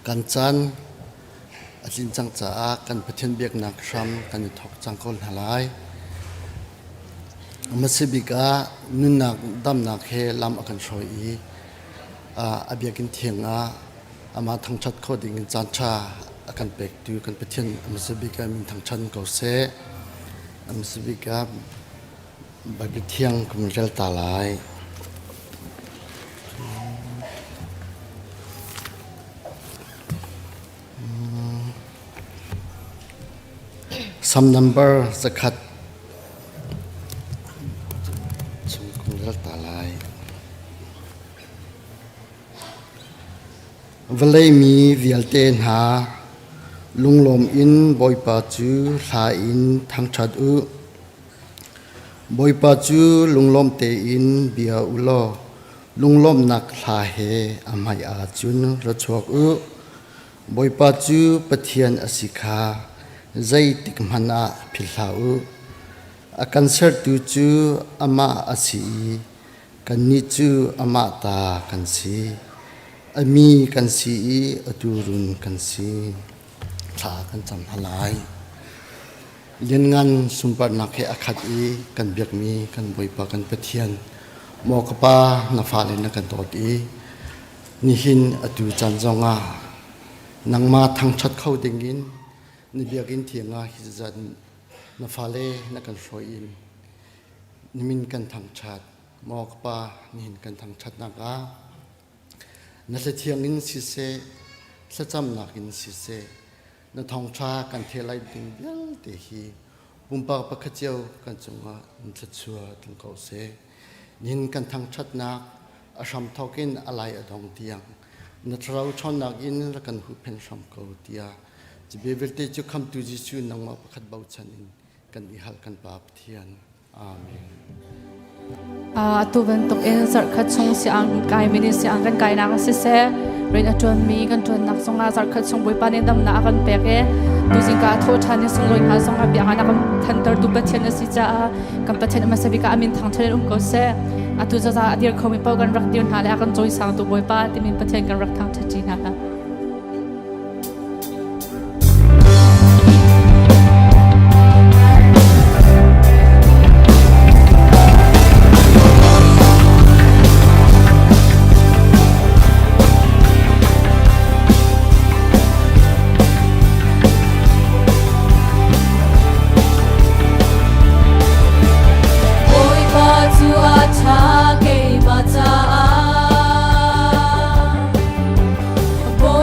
กันจันอาจินจังจ้ากันประเทศเบียกนักซ้ำกันทกจังคนหลายมาสิบิกานุนักดำนักเฮลำอกันชอยอาเบียกินเทียงอามาทางชัดข้อดิ่งจันชาอากันเป็กดูกันประเทศมาสิบิกามีทางชันเกาเสมาสิบิกาบางเทียงกุมเรลตาลายsome number สักขัดชมกุมเรลตาลายเวลามีวิลเตนหาลุงลมอินบอยปาจูลาอินทางชัดบอยปาจูลุงลมเตอินเบียอุโลลุงลมนักลาเฮอามายอาจุนรชวกบอยปาจูปะเทียนอสิกาใจติกมันพิลาอากันเสร์ตูจูอามาอาศีกันนิจูอามาตากันสีอามีกันสีอดูรุนกันสีลากันจำหลายเรียนงานสุมปันนักเฮอาคัดกันเบียกมีกันบอยปากันปะเทียนมอกปานาฟาเลนกันตอดนิหินอดูจันจงนังมาทางชัดเข้าดิ่งินนิเบียกินเทียงฮิจันนาฟาเลนักันโฟอินนิมินกันทางชัดมอกปานิหินกันทางชัดนักนักเทียงอินสิเซสจำนักอินสิเซนทองชากันเทลัยดิ่งเบี้ยเตหีบุมปากปะขเจียวกันจงนัทชัวถึงเขาเซนิหินกันทางชัดนักอาชัมทอกินอะไรอดองเตียงนัทเราชอนนักอินและกันหุเพนชัมเขาเตียจะเบเวลเตจุคำตุจิสุนังมาประคัดเบาชันอินกันอิฮัลกันปาปเทียนอาเมนtu ven tok en zar khat chung si ang kai mini si ang kan kai na ka si se rin atun mi kan tun nak song na zar khat chung boi panin dam na kan peke tu jing ka tho thani song loi ha song ha bia na kan than tar tu pathen na si cha kan pathen ma se bi ka amin thang thlen ko se atu za adir khomi pau kan rak tir na le kan joy sang tu boi pa ti min pathen kan rak thang thi na boy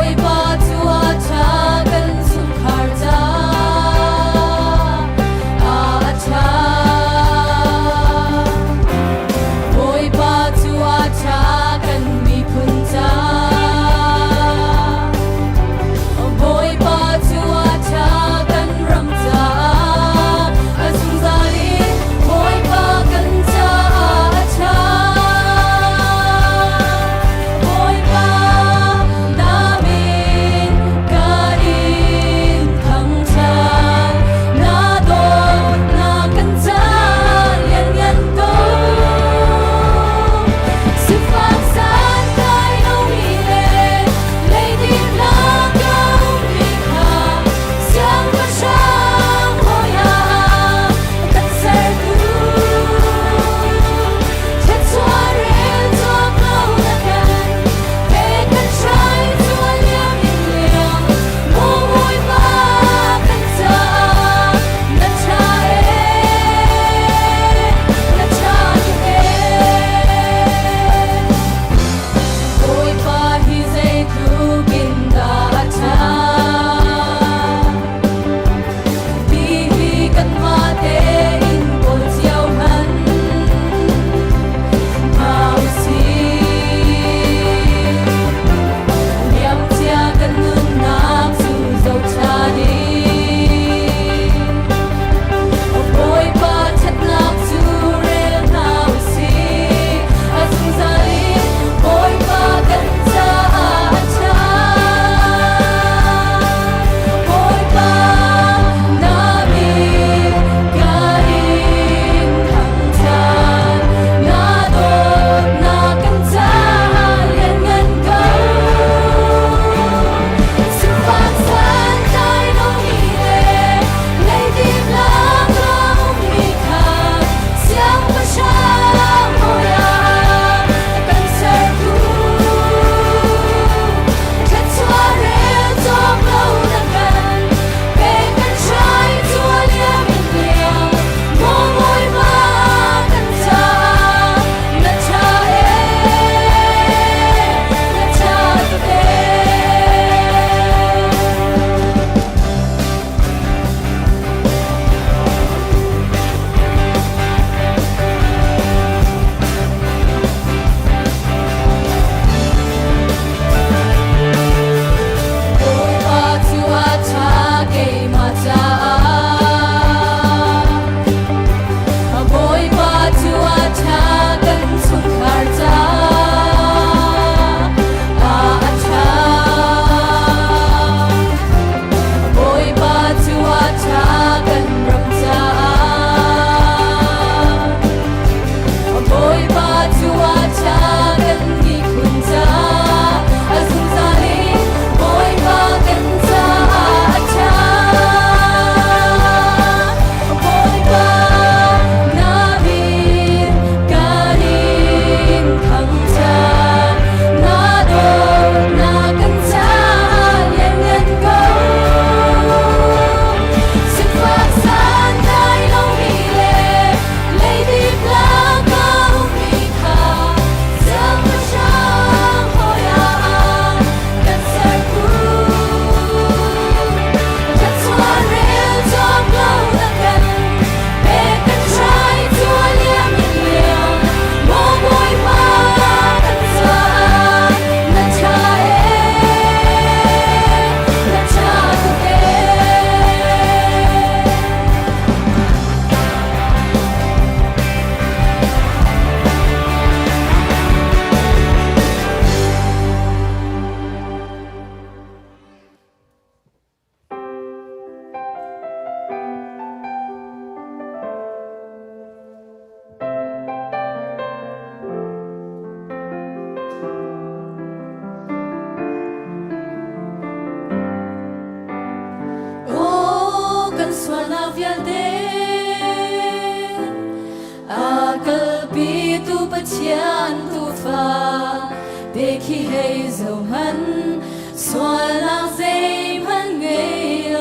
thian tu fa để khi hay dầu hân xóa lang dây hân ngây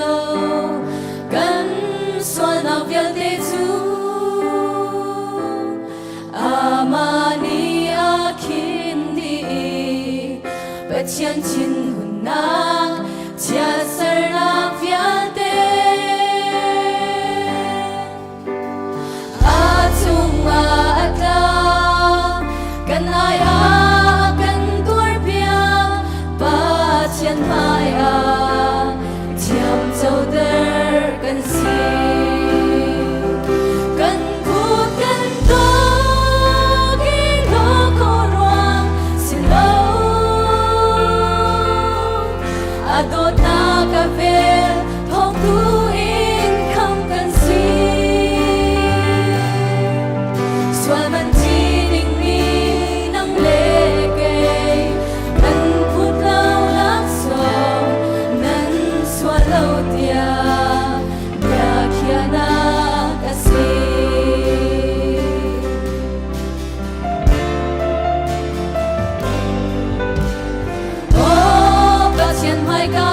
gần xóa nào việc tê chú amani akin di bachan chin hunak chia sarnak việc tê atung ata kan ai kan tur pia bachan maya tiam châu der kan si kan phut kan to ki lo ko ruang silo adot na ka vel thong tu in kham kan si swal man chi ding ni nang le ke kan phut lao lak so nan swal lo tia ya khia na ka si oh ka chen mai ka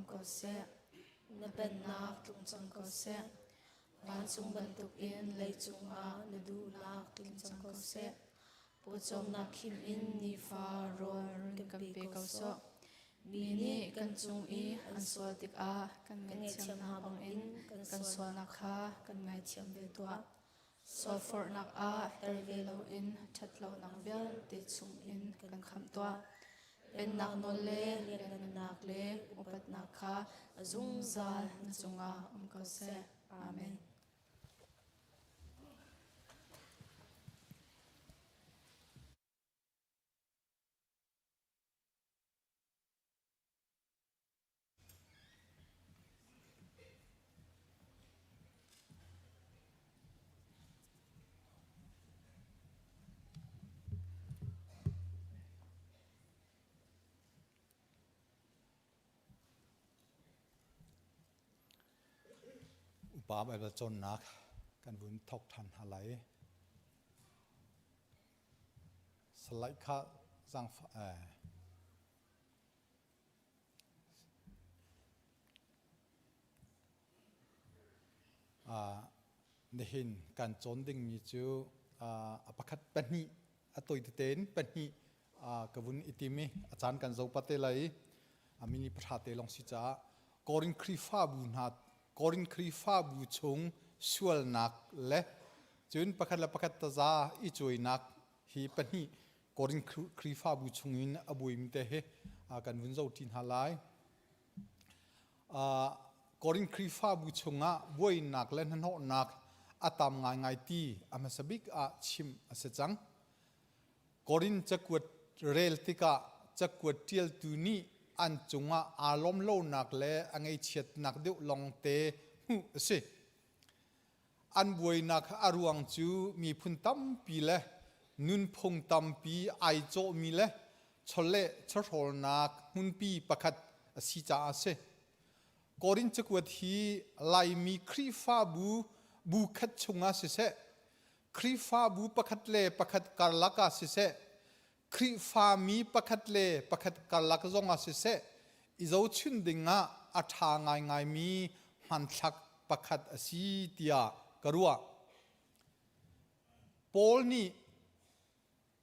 ko se na pen nak tung chang ko se ban chung ban tuk in lei chung a na du nak tung chang ko se po chom na khim in ni fa ron kan pe ko so mi ni kan chung i an swal tik a kan nge cham ha bang in kan swal na kha kan ngai cham ve tua so for nak a er ve lo in that lo nak bel te chung in kan kham tua pen nak no le len nak le upat nak kha azung zal na chunga ko se amen.ปาแบบจนนักกันบุญทกทันอะไรสไลด์ข้าสังเห็นการจนดิ่งมีจูประคัดเป็นนี่ตัวอิเตนเป็นนี่กับบุญอิติมีอาจารย์กันจะปัตเตลัยมินิประธานเตลองสิจ้ากอรินคริฟาบุญหัดกอรินคริฟาบูชงสวลนักเละจุนประคัดละประคัดตาซาอิจวยนักฮีปนีกอรินคริฟาบูชงอินอบุยมิเตเฮกันวุ่นเจ้าทินฮาไลกอรินคริฟาบูชงะบวยนักเล่นหันหนักอาตามง่ายตีอามาสบิกชิมเสจังกอรินจะกวดเรลติกะจะกวดเทียลตูนีอันจงอารมณ์โลนักเละอันไอเฉียดนักเดียวลองเตะสิอันบวยนักอารวงจูมีพุนตั้มปีเละนุนพงตั้มปีไอโจมีเละชลเละชลโลนักนุนปีประคัดสิจ้าสิกอรินจะกวดฮีไลมีครีฟาบูคัดชงอาสิเสครีฟาบูประคัดเละประคัดการลักอาสิเสคริฟามีประคัดเล่ประคัดกาลักจงอาศิเสอิจาวชุนดิงะอัฐางง่ายมีมันทักประคัดสีเตียกรัวปอลนี่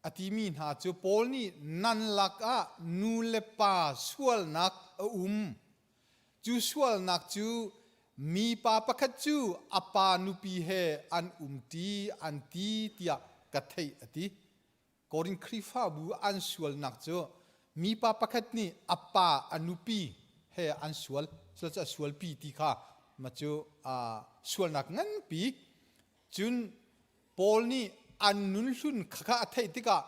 อธิมีนาจูปอลนี่นันลักะนูเลปาสวลนักจูสวลนักจูมีปาประคัดจูอปานุปีเฮอันตีอันตีเตียกัทเทอติกอรินคริฟาบูอันสวลนักเจอมีปาปะคัดนี่อปาอนุปีเฮอันสวลจะสวลปีที่ข้ามาเจอสวลนักงั้นปีจุนปอลนี่อันนุนลุนข้าเทติกา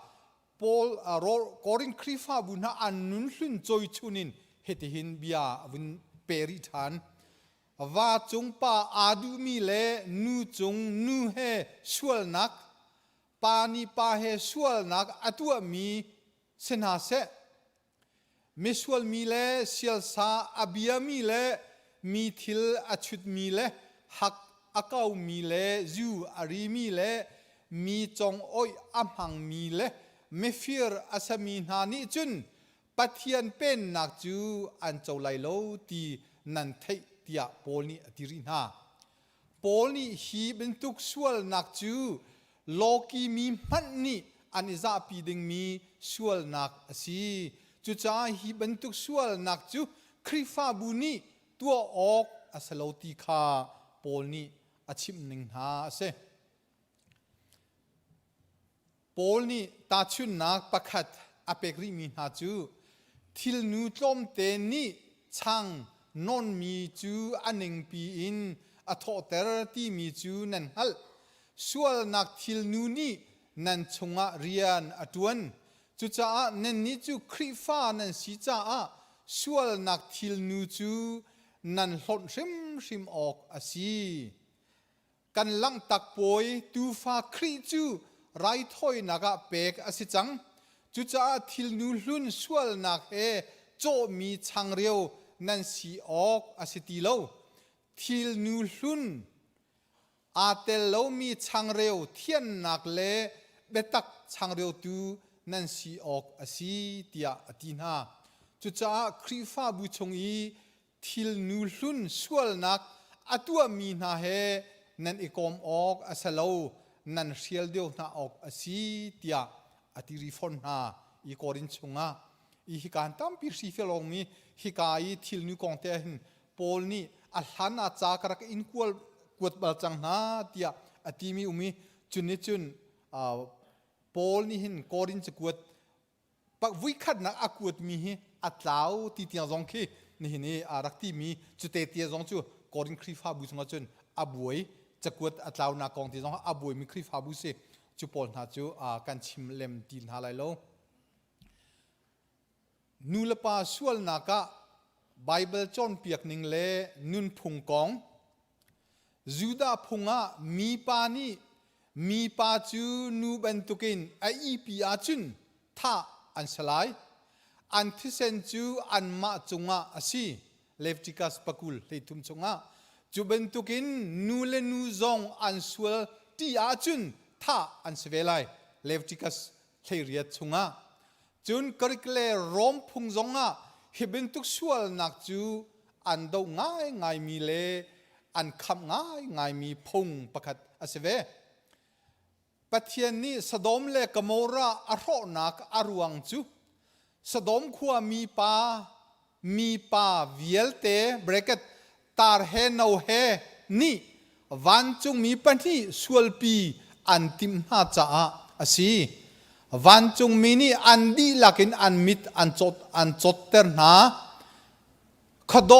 ปอลกอรินคริฟาบูน่าอันนุนลุนจอยชุนินเฮติหินบิอาวินเปริธานว่าจงปาอาดูมีเลนูจงนูเฮสวลนักปานีปาเฮสวลนักอตัวมีเสนาเสมิสวลมีเลเซียลซาอบิยามีเลมีทิลอชุดมีเลหักอากาวมีเลจูอารีมีเลมีจงอ้อยอัมหังมีเลเมฟิร์อาสมีนานิจุนปัทยันเป็นนักจูอันเจ้าไลโลตีนันเทติยาโปลนีอติรินาโปลนีฮีเป็นตุกสวลนักจูโลกีมีมันนี่อันอิจาปีดึงมีสวลนักสิจุจ้าฮีบรรทุกสวลนักจูคริฟาบุนีตัวออกอาศัยโลติคาโปลนี่อาชิมหนึ่งหาเสโปลนี่ตาชุนนักประคัดอเปกริมีหาจูทิลนูตลมเตนี่ช่างนนมีจูอันหนึ่งปีอินอโทเตอร์ที่มีจูนั่นฮัลสวลนักทิลนูนี่นันชงะเรียนอตวนจุจ้านันนิจูคริฟานันสิจ้าสวลนักทิลนูจูนันหลดริมออกอาศีกันลังตักป่วยตูฟ้าคริจูไรถ้อยนักเปกอาศิจังจุจ้าทิลนูลุนสวลนักโจมีชังเรียวนันสีออกอาศิติโลทิลนูลุนอาเตลโลมีชังเร็วเทียนนักเลเบตักชังเร็วตูนันสีออกอาศีติยาอตินา จุจ้าครีฟ้าบุชงอีทิลนูลุนสวลนักอตัวมีนาเฮนันอีกอมออกอาศัลนันเชียลเดียวนาออกอาศีเตียอติริฟอนนาอีกอรินชงาอีฮิการตั้มพิสิฟิลองมีฮิกายทิลนูกองเตหินปอลนี่อัลฮันอาจากรักอินควลกวดบาลจังนาเตียอติมีอุมีจุนนิจุนปอลนี่หินกอรินจะกวดปักวิคัดนักอากวดมีฮิอัตลาวตีเตียงจงคีนี่รักที่มีจุดเตียจงจูกอรินคริฟาบุษงจุนอาบวยจะกวดอัตลาวนากองตีจงอาบวยมีคริฟาบุษจูปอลนาจูการชิมเลมตีนหาไลโลนูลปาสวลนากะไบเบิลจอนเปียกนิงเลนุนพุงกองจูดาพุงะมีปานีมีปาจูนูบันตุกินไอปีอาจุนท่าอันสลายอันที่เซนจูอันมาจงะอาศีเลฟติกัสปะกุลเลทุมจงะจูบันตุกินนูเลนูซองอันสวลที่อาจุนท่าอันสเวลัยเลฟติกัสเลเรียจงะจุนกริกเลรอมพุงจงะฮิบินตุกสวลนักจูอันดูง่ายมีเลอันคำง่ายมีพุงประคัดอาสเวปัทยันนี้สะดมเลกโมระอารอนักอารวงจูสะดมขัวมีปาเวียลเตเบรกตตาร์เฮนเอาเฮนี่วันจุงมีปันที่สวลปีอันติมหาจ้าอาศีวันจุงมีนี่อันดีลักินอันมิดอันจดเตอร์นาขด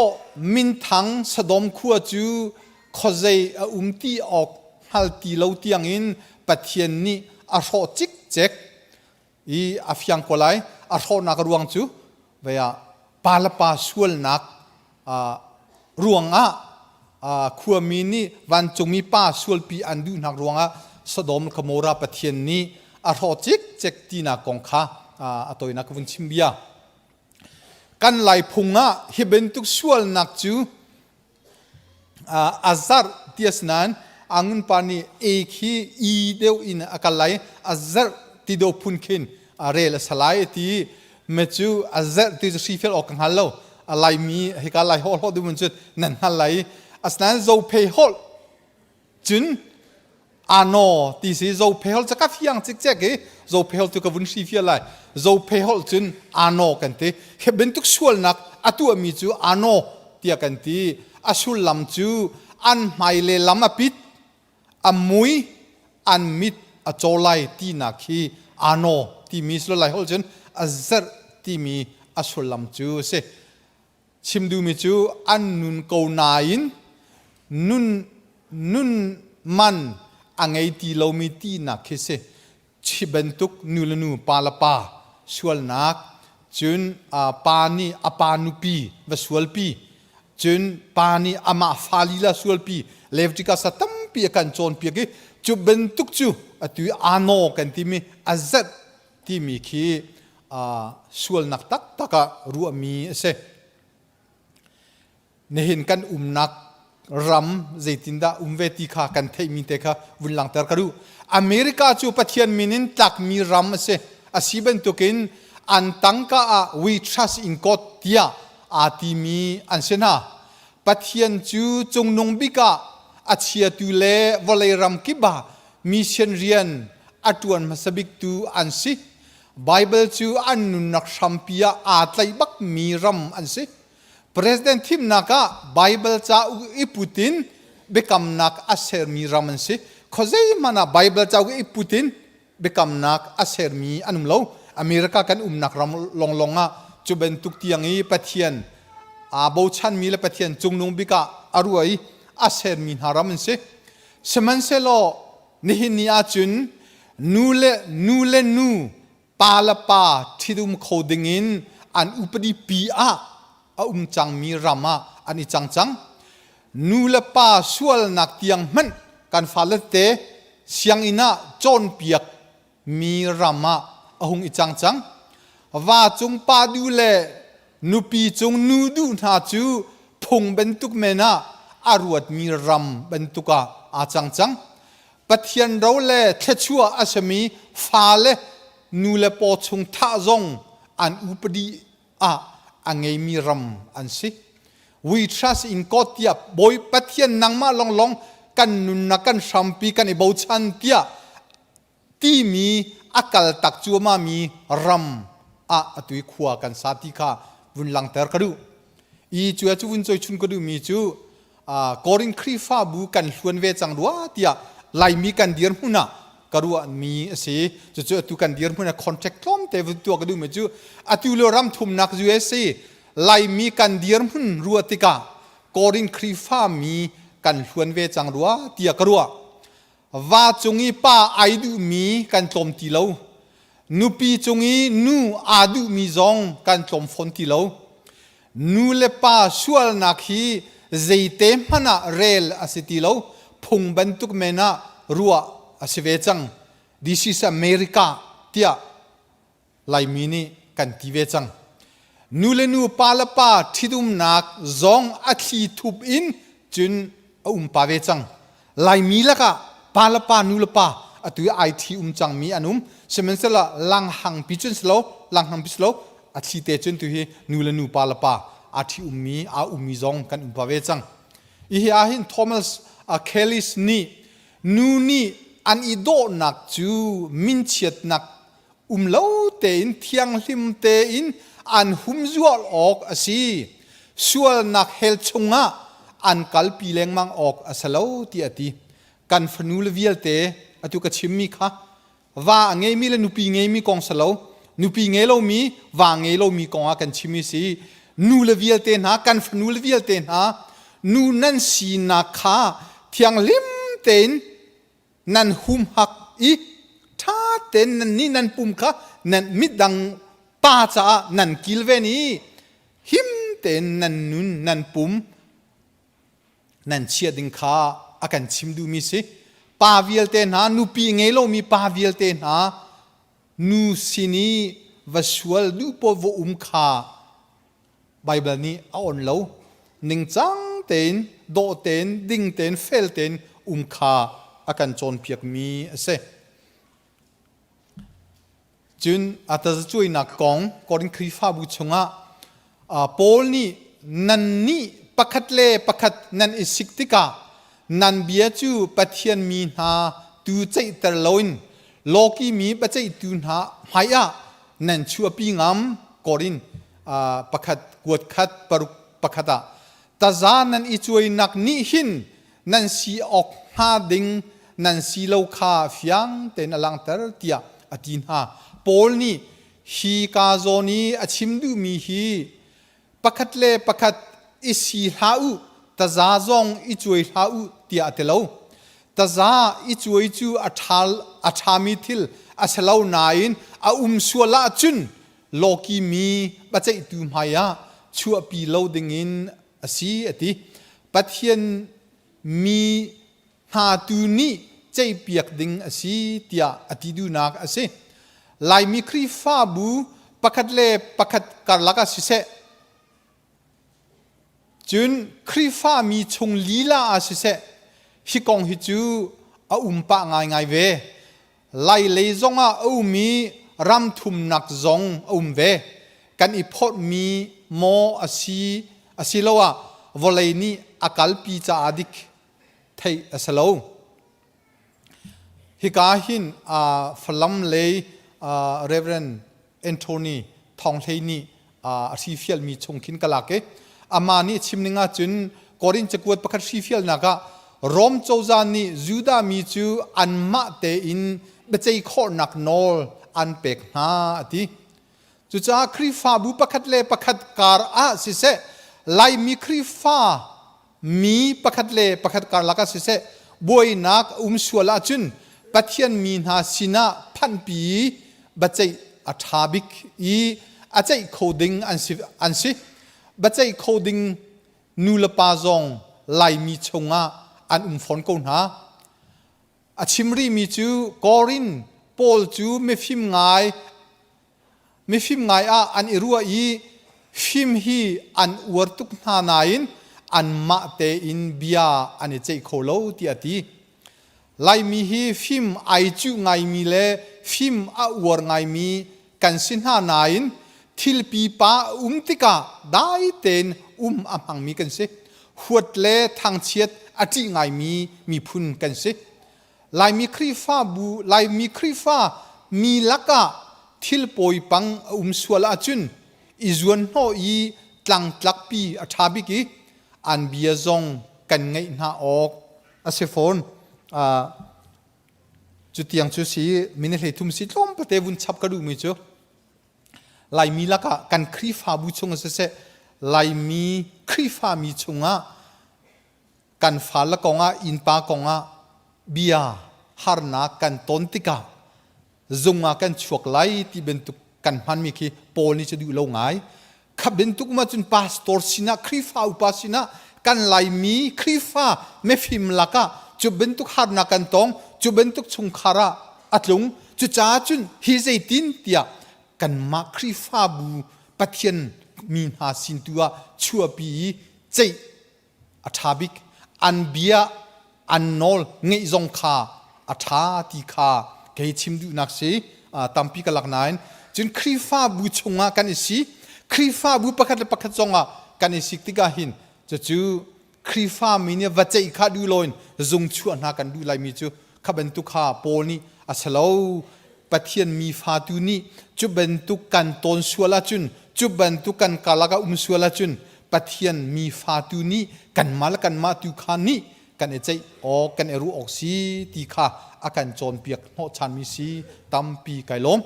มินทังสะดมขัวจูขใจตีออกฮัลตีเลาตียงอินปัทยันนี้อารอจิกเจ็กอีอาฟยังโคไลอารอนักรวงจูเวียปาลปาสวลนักรวงขัวมีนี่วันจงมีป้าสวลปีอันดูนักรวงสะดมขโมราปัทยันนี้อารอจิกเจ็กตีนักกองข้าตัวนักวุ้นชิมเบียกันไหลพุงฮิเบนตุกสวลนักจูอาซาร์เทียสนันอังุนปานีเอคีอีเดียวอินอากัลไลอาซาร์ติโดพุนคินเรลสลายที่เมื่อจูอาซาร์ที่จะชีเฟลออกกันฮัลโหลอะไรมีเหตุการณ์อะไรฮอลดูมันจุดนั่นฮัลไลอาสนั้นโจเพฮอลจุนอาโนที่สิโจเพฮอลจะกับยังจิกเจ๊กโจเพฮอลตุกับวุ้นชีเฟลไลโจเพฮอลจุนอาโนกันที่เฮเบนตุกสวลนักอตัวมีจูอาโนเตียกันที่อาสุลลำจูอันไม่เลลำอปิดอันมุยอันมิดอโจไลที่นักฮีอาโนที่มีสุลไลฮอลจนอาซาร์ที่มีอาสุลลำจูเสชิมดูมิจูอันนุนโกนาอินนุนมันอังไอที่เรามีที่นักเสชิบันตุกนูลนูปาลปาสวลนักจุนปานีอปานุปีวสวลปีจุนปานีอามาฟาลีลาสวลปีเลฟติกาสตัมปีกันโจนปีกจูบันตุกจูตุยอาโนกันที่มีอาซัดที่มีคีสวลนักตักตะกะรัวมีเสเนเห็นกันนักรำเจตินดาเวทีขากันเทมีเตคะวุนลังเตอร์กรูอเมริกาจูปัทยันมินินตักมีรำเสอาศิบันตุกินอันตังกะwe trust in God เตียอาติมีอันเสนาปัทยันจูจงนงบิกะอาเชียตุเลวลัยรำกิบะมิเชนเรียนอัตวันมาสบิกตูอันสิไบเบิลจูอันนุนักชัมพิยาอาตไลบักมีรำอันสิPresident Tim naka Bible cha iputin bekam nak aser mi ramansi khozei mana Bible cha iputin bekam nak aser mi anum lo America kan nak ram longlonga chubentuk tiangi pathian abo chan mi le pathian chungnung bika aruai aser mi haramansi semanselo nihinia chun nule nu palapa thidum khodingin an upadi pi a chang mi rama ani chang nu le pa sual nak tiang man kan falate siang ina chon piak mi rama ahung i chang wa chung pa du le nu pi chung nu du na chu phung bentuk mena aruat mi ram bentuka a chang pathian ro le thechua asami fa le nu le po chung tha zong an upadi a angei mi ram an si we trust in God tia boy pathian nangma long kan nun na kan sampi kan ibau chan tia ti mi akal tak chuama mi ram a atui khuwa kan sati kha vun lang ter kadu I chua chu vun choi chun kadu mi chu korin khri fa bu kan hluan ve chang ruwa tia lai mi kan dir huna karua mi ase chu tu kan dir huna contract klom te vu tu kadu me chu atu lo ram thum nak ju ase lai mi kan dir hun ruwa tika korin khri fa mi kan hluan ve chang ruwa tia karua wa chungi pa aidu mi kan tlom ti lo nupi chungi nu adu mi zong kan tlom fon ti lo nu le pa sual nakhi zeite mana rel asiti lo phung bantuk mena ruwa asive chang this is America tia lai mini kan ti ve chang nu le nu pala pa thidum nak zong athi thup in chun pa ve chang lai mi laka pala pa nu le pa atu IT chang mi anum semensela lang hang pichun slow lang hang pislo athi te chun tu hi nu le nu pala pa athi mi mi zong kan pa ve chang I hi ahin Thomas Kellis ni nu ni an ido nak chu min chiat nak lo te in thiang hlim te in an hum zual ok asi sual nak hel chunga an kalpi leng mang ok asalo ti ati kan fanul vial te atu ka chimmi kha wa ngei mi le nupi ngei mi kong salo nupi ngei lo mi wa ngei lo mi kong kan chimmi si nu le vial te na kan fanul vial te na nu nan si na kha thiang lim ten nan hum hak I tha ten nan ni nan pum kha nan midang pa cha nan kilve ni him ten nan nun nan pum nan chia ding kha akan chimdu mi si pa vial te na nu pi ngelo mi pa vial te na nu sini vasual du po vo kha Bible ni on lo ning chang ten do ten ding ten fel ten kha akan chon piak mi ase chun ataz chui na kong korin khri fa bu chunga pol ni nan ni pakhat le pakhat nan isiktika nan bia chu pathian mi na tu chei ter loin loki mi pa chei tu na haya nan chu pi ngam korin pakhat kuat khat paruk pakhata taza nan I chui nak ni hin nan si ok ha ding nan si lo kha fiang ten alang ter tia atin ha pol ni hi ka zoni achim du mi hi pakhat le pakhat isi hau taza zong I chui hau tia atelo taza I chui chu athami thil asalo nain suala chun loki mi bachai tu maya chu pi lo dingin asi ati pathian mi ha tu ni chei piak ding asi tia ati du nak ase lai mi khri fa bu pakhat le pakhat karlaka sise chun khri fa mi chung lila asise hi kong hi chu pa ngai ve lai le zonga mi ram thum nak zong ve kan I phot mi mo asilowa volei ni akal pi cha adik thei asalo hikahin falam le Reverend Anthony Thonglei ni artificial mi chungkin kalake amani chimninga chun korin chakuat pakhat artificial naga rom chozan ni juda mi chu anma te in bechei khor nak nol an pek na ati chu cha khri fa bu pakhat le pakhat kar si se lai mi khri fa mi pakhat le pakhat kar laka si se boy nak suala chun pathian mi na sina phan pi bachai athabik I achai coding ansi bachai coding nulapa zong lai mi chunga an phone ko na achimri mi chu korin pol chu me phim ngai an irua I phim hi an wartuk na nain an ma te in bia an chei kholo ti ati lai mi hi phim ai chu ngai mi le phim a war ngai mi kan sin ha nain ทิลปีป้าติกาได้เต็นอามังมีกันสิหัวเล่ทางเชียดอจิไงมีพุนกันสิลายมีครีฟ้าบูลายมีครีฟ้ามีลักกะทิลปอยปังสวลอาจุนอิจวนโนอีตังตักปีอาชาบิกีอันเบียซงกันไงนาออกอาเซฟอนจุดยังจุดสีมินเลยทุ่มสิล้มประเทศวุนชับกระดูมิจูลายมีลักกะกันครีฟ้าบูชงเสะลายมีครีฟ้ามีชงะกันฟ้าละกงะอินปากงะเบียฮาร์นากันตนติกาจงอากันชวกไลที่เป็นตุกันมันมีคีโปนี่จะดูโลงไงขับเป็นตุกมาจนพาสตอร์สินะครีฟ้าอุปาสินะกันไลมีครีฟ้าไม่ฟิมลักะจุเป็นตุกฮาร์นากันตองจุเป็นตุกชงคาระอัดลงจุจ้าจุนฮิเซตินเตียกันมาครีฟ้าบูปะเทียนมีหาสินตัวชัวปีเจอัฐาบิกอันเบียอันนอลเงยจงคาอัฐาติคาเกยชิมดูนักสิตัมปีกลักนายจนครีฟ้าบูชงกันอิสิครีฟ้าบูประคัดจงกันอิสิติกาหินจะจูครีฟ้ามีเนี่ยวัจจัยขาดูลอยจงชวนหากันดูไลมีจูขับเป็นตุกขาโปนี่อาศัยปะเทียนมีฟาตูนี่จุเป็นตุกันตนชัวละจุนจุเป็นตุกันกาลากาชัวละจุนปะเทียนมีฟาตูนี่กันมาละกันมาตุขานี่กันใจออกกันรู้ออกสีตีขาอาการจนเปียกโนชันมีสีตัมปีไก่ล้ม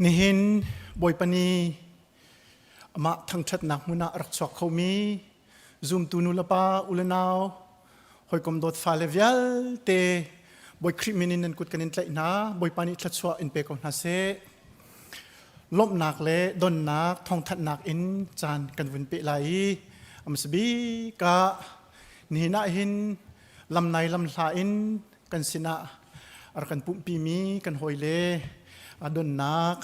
นี่เห็นบอยปนีมาทั้งชัดนักมุนารักษาเขามีซูมตูนุลปาอุลนาวหอยกมดดฟาเลวิลเตบอยคริมินินันกุดกันอินไลนาบอยปนีชัดสวาอินเปกอนนาเซลบนักเล่ดนนักทองทัดนักอินจานกันวินเปไลอัมสบีกะนี่น่าเห็นลำในลำลาอินกันสินะอากันปุ่มปีมีกันหอยเล่ดนนัก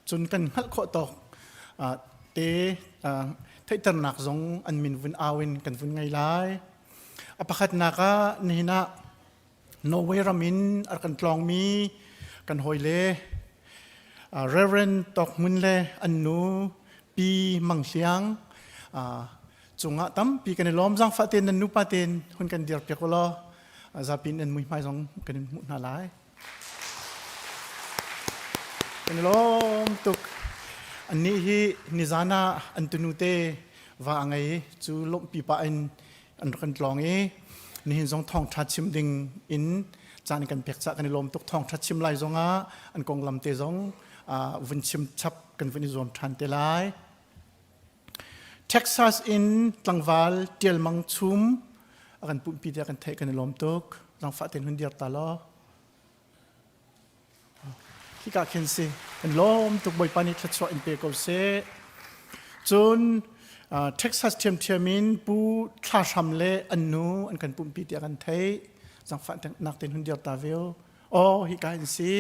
จนกันหัดข้อตอกเตไทยตระหนักสงอันมินวินอาวินกันวินไงไลอภัทนักนี่นะโนเวรามินอากันตลองมีกันหอยเล่เรเวนตอกมุนเล่อันนูปีมังเสียงจงตั้มปีกันล้อมจังฟาเตนนันนุปาเตนคนกันเดียร์เปียกลอจะปีนันมุยไม่สงกันมุนาไลกันล้อมตุกอันนี้ฮีนิจานาอันตุนุเตว่าไงจูลมปีปะอันกันลองนี่หินสองทองทัดชิมดิ่งอินจานกันเปียกจะกันลมตุกทองทัดชิมลายสงอันกองลำเตสงวินชิมชับกันวินรวมทันเตลายเท็กซัสอินตังวาลเทียลมังชุมกันปุ่มปีเดียกันเทกันลมตุกตังฟ้าเต็นหุ่นเดียร์ตาลอที่กาเคนซีเป็นลมตุกบอยปานิทัศน์อินเปโกเซจนเท็กซัสเทียมมินปูคลาชัมเลอันนูอันกันปุ่มปีเดียกันเทจังฝันนักเต้นหุ่นเดียร์ตาเวลโอ้ฮิกาเคนซี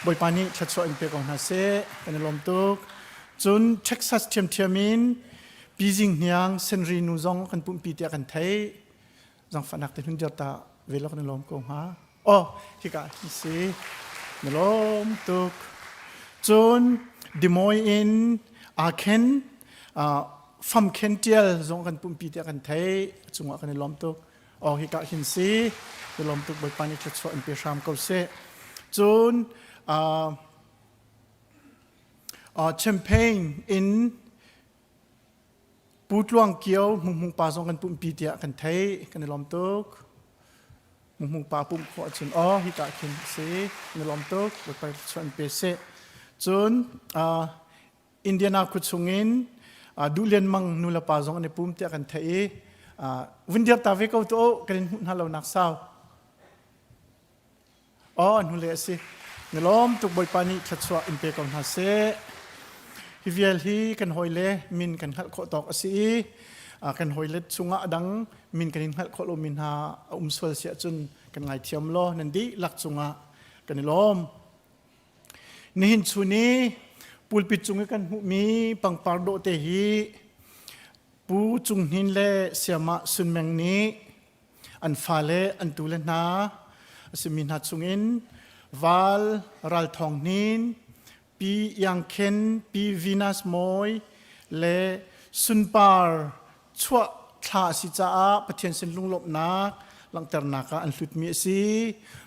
บอยปานิทัศน์อินเปโกนาเซเป็นลมตุกจนเท็กซัสเทียมมินปีจิงเนียงเซนรีนูซองกันปุ่มปีเดียกันเทจังฝันนักเต้นหุ่นเดียร์ตาเวลกันลมกงฮาโอ้ฮิกาเคนซีนลมตุกจนดิมอยอินอาเคนฟัมเคนเทียลจงกันปุ่มปีเดียกันไทยจงว่ากันลมตุกออกฮิกาหินซีลมตุกบอยปานิทัศน์อินเปรามเกาเซจนแชมเปญอินปูดลวงเกียวมุงปาจงกันปุ่มปีเดียกันไทยกันลมตุกมุงปาปุ่มขวดจนฮิกาคินซีในลมตุกไปชวนเปเซจนอินเดียนาคุดสุงินดูเลียนมังนุลปาจงในปุ่มเตียกันไทยวินเดียตาเวกเอาตัวกันหุ่นฮัลโหลนักสาวนุเลสิในลมตุกบอยปานิทัศน์อินเปกอนฮาเซฮิเวลฮีกันหอยเลมินกันขัดข้อตอกสิ kan hoilet sunga adang min kanin hal kholo min ha swal sia chun kan ngai thiam lo nan di lak chunga kan lom nihin chuni pulpit chunga kan mi pangpardo te hi pu chung hin le siama sunmeng ni an fale an tulen na asimin hat chungin val ral thong nin pi yang ken pi Venus moi le sunpar chua tha si cha a pathian sin lunglop na langtar naka an hlut mi si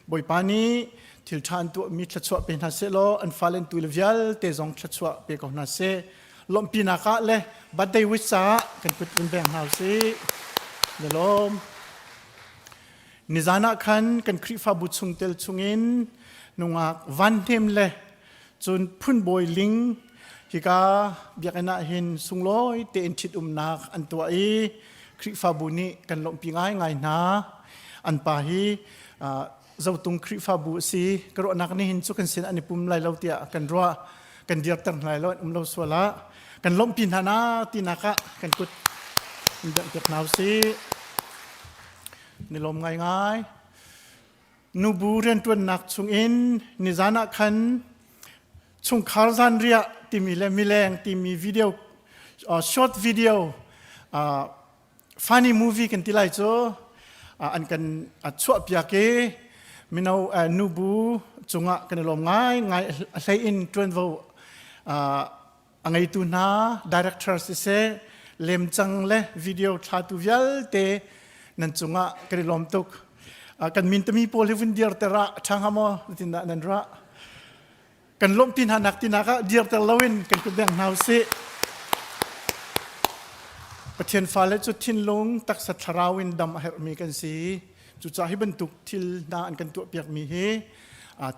boi pani thil than tu mi thla chua pe na se lo an falen tu le vial te zong thla chua pe ko na se lom pi naka le badai wisa kan put un beng hau si le lom nizana khan kan khrifa bu chung tel chungin nunga van them le chun phun boi ling hika biakena hin sungloi te en thit nak an tua i khrifa bu ni kan lom pi ngai ngai na an pa hi zautung khrifa bu si karo nak ni hin chu kan sin ani pum lai lo tia kan ro kan diak tar lai lo lo swala kan lom pi na ti naka kan kut ndak tek nau si ni lom ngai ngai nu bu ren tuan nak chung in ni zana khan chung kharzan ria ti mi le mileng ti mi video short video funny movie kan tilai cho an kan chua pya ke minau nu bu chunga kan lom ngai ngai hlei in tuan vo angai tu na director se lem chang le video tha tu vial te nan chunga kan lom tuk kan min tami pol hevin dir tera thangamo tin nan ra kan lom tin hanak tinaka dir tel lawin kan ku beng nau se pathian fale chu thin lung tak sa tharawin dam her mi kan si chu cha hi ban tuk thil na an kan tu piak mi he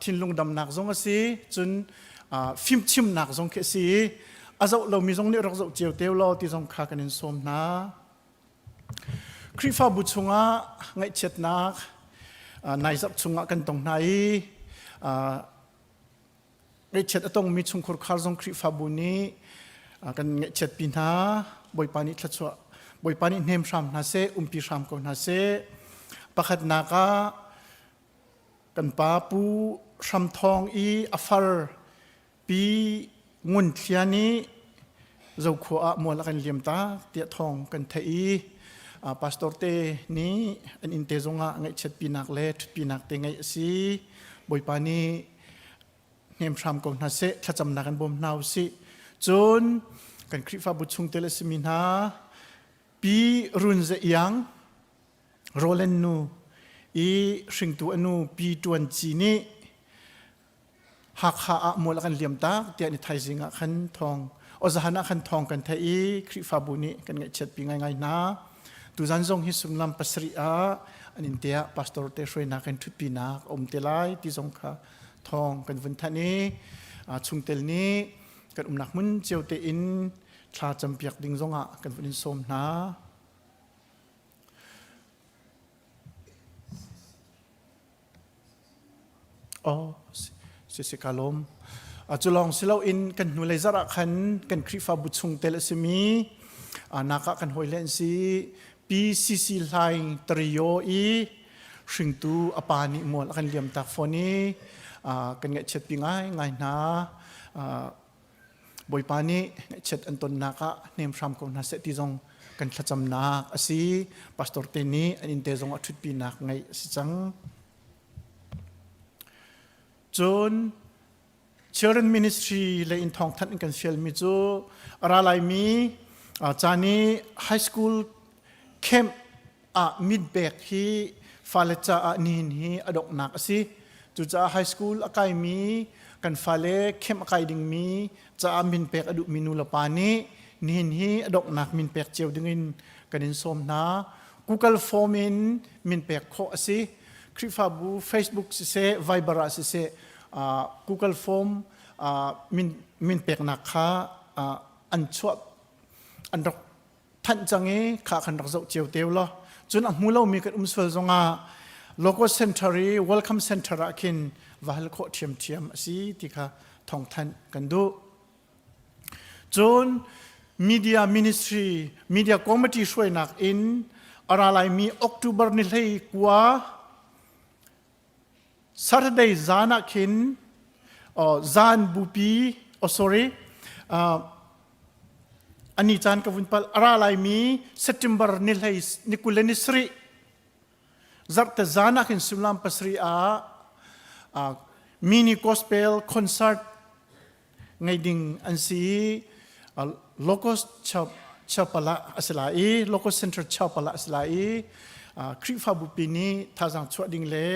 thin lung dam nak zong si chun phim chim nak zong khe si azau lo mi zong ni rak zau chiu teu lo ti zong kha kan in som na khrifa bu chunga ngai chet nak nai zap chunga kan tong nai ngai chet atong mi chung khur khar zong khrifa bu ni kan ngai chet pin ha boi pani thachwa boi pani nem sham na se umpi sham ko na se pakhat naka kan pa pu sham thong i afar pi ngun thiani zo kho a mol kan liam ta tia thong kan thai pastor te ni an inte zonga ngai chet pinak le pinak te ngai si boi pani nem sham ko na se thacham na kan bom nau si chun kan khrifa bu chung tele semina pi run ze yang rolen nu i hring tu anu pi tuan chi ni hak ha a mol kan liam ta tia ni thai zinga khan thong ozahana khan thong kan thai khrifa bu ni kan ngai chet pi ngai ngai na tu zan zong hi sumlam pasri a anin tia pastor te hroi na kan thu pi na om te lai ti zong kha thong kan vun thani chung tel ni kan nak mun cheu te in thla champiak ding zonga kan vun in som na se kalom chulong silo in kan nu lezara khan kan khrifa bu chung tel semi naka kan hoilen si PCC line trio i hring tu apani mol kan liam tak phone kan ngai chet pingai ngai na boi pani ngai chet anton naka nem sham ko na se ti zong kan thacham na asi pastor te ni anin te zong athut pi nak ngai si chang John children ministry le in thong than kan fiel mi chu ara lai mi chani high school camp mid back hi falecha nin hi adok nak asi chu cha high school akai mi kan fale camp akai ding mi cha min pek adu minu la pani nin hi adok nak min pek cheu dingin kanin som na Google form in min pek kho asi khrifa bu Facebook se Viber se Google form min pek nak kha an chua an rak than change kha khan rak zau cheu teu lo chun a mulo mi kan swal zonga local center welcome center akin wahal kho thiam asi ti kha thong than kan du chun media ministry media committee ช่วยนักอินอะไรมีออกตุเบอร์นี่เลยกว่า Saturday จานักขินจานบุปีsorry อันนี้จานกับวินพัลอะไรมี September นี่เลยนิคุเลนิสรีจัดแต่จานักขินสุลัมปัสรีmini gospel concert ไงดิ่งอันซีlocus ชาวปละอัสลายlocus center ชาวปละอัสลายคริฟาบุปีนี้ท่าจังชวดิ่งเล่